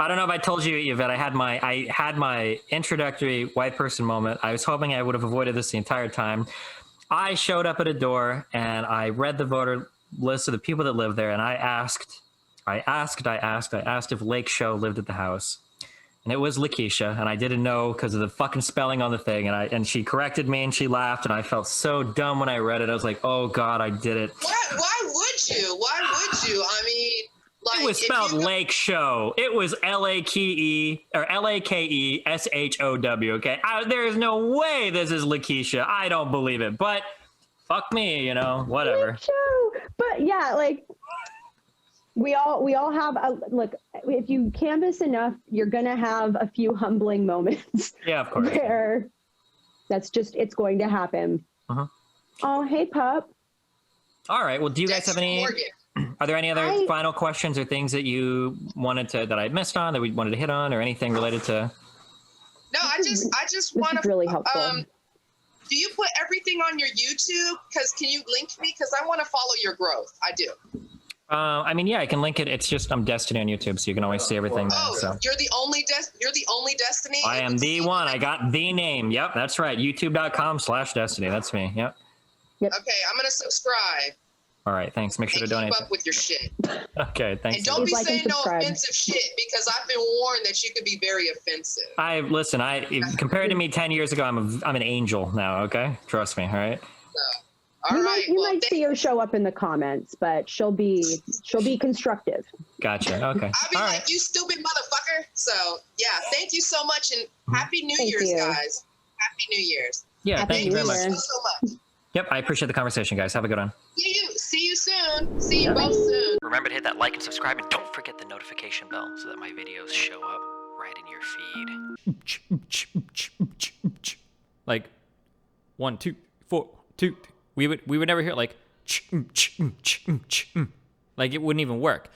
don't know if I told you, Yvette, I had my introductory white person moment. I was hoping I would have avoided this the entire time. I showed up at a door and I read the voter list of the people that live there, and I asked if Lake Show lived at the house. And it was Lakeisha, and I didn't know because of the fucking spelling on the thing, and she corrected me and she laughed, and I felt so dumb when I read it. I was like, oh God, I did it. Why would you? I mean, like, it was spelled Lake Show. It was L-A-K-E or L-A-K-E-S-H-O-W. Okay, there's no way this is Lakeisha. I don't believe it, but fuck me, whatever. Lake Show. But yeah, like, we all have look, if you canvas enough, you're gonna have a few humbling moments. Yeah, of course. Where it's going to happen. Oh, hey, pup. All right. Well, do you guys have any? Morgan. Are there any other final questions or things that you that I missed on, that we wanted to hit on, or anything related to? No, I just want to. Really helpful. Do you put everything on your YouTube? Because can you link me? Because I want to follow your growth. I do. I mean, yeah, I can link it. It's just I'm Destiny on YouTube, so you can always see everything. Oh, so. You're the only Destiny. I am the one. I got the name. Yep, that's right. YouTube.com/Destiny. That's me. Yep. Okay, I'm gonna subscribe. All right, thanks. Make sure to donate. Keep up with your shit. Okay, thanks. And don't be Like and saying no subscribe. offensive shit, because I've been warned that you could be very offensive. Listen. Compared to me 10 years ago, I'm an angel now. Okay, trust me. All right. All right. You might see her show up in the comments, but she'll be constructive. Gotcha. Okay. I'll be All like, right. you stupid motherfucker. So yeah, thank you so much, and Happy New Thank Year's, you. guys. Happy New Year's. Yeah. Happy Thank you New very much. Year. So much. Yep. I appreciate the conversation, guys. Have a good one. See you soon. See you both soon. Remember to hit that like and subscribe, and don't forget the notification bell so that my videos show up right in your feed. Like 1, 2, 4, 2. We would never hear like it wouldn't even work.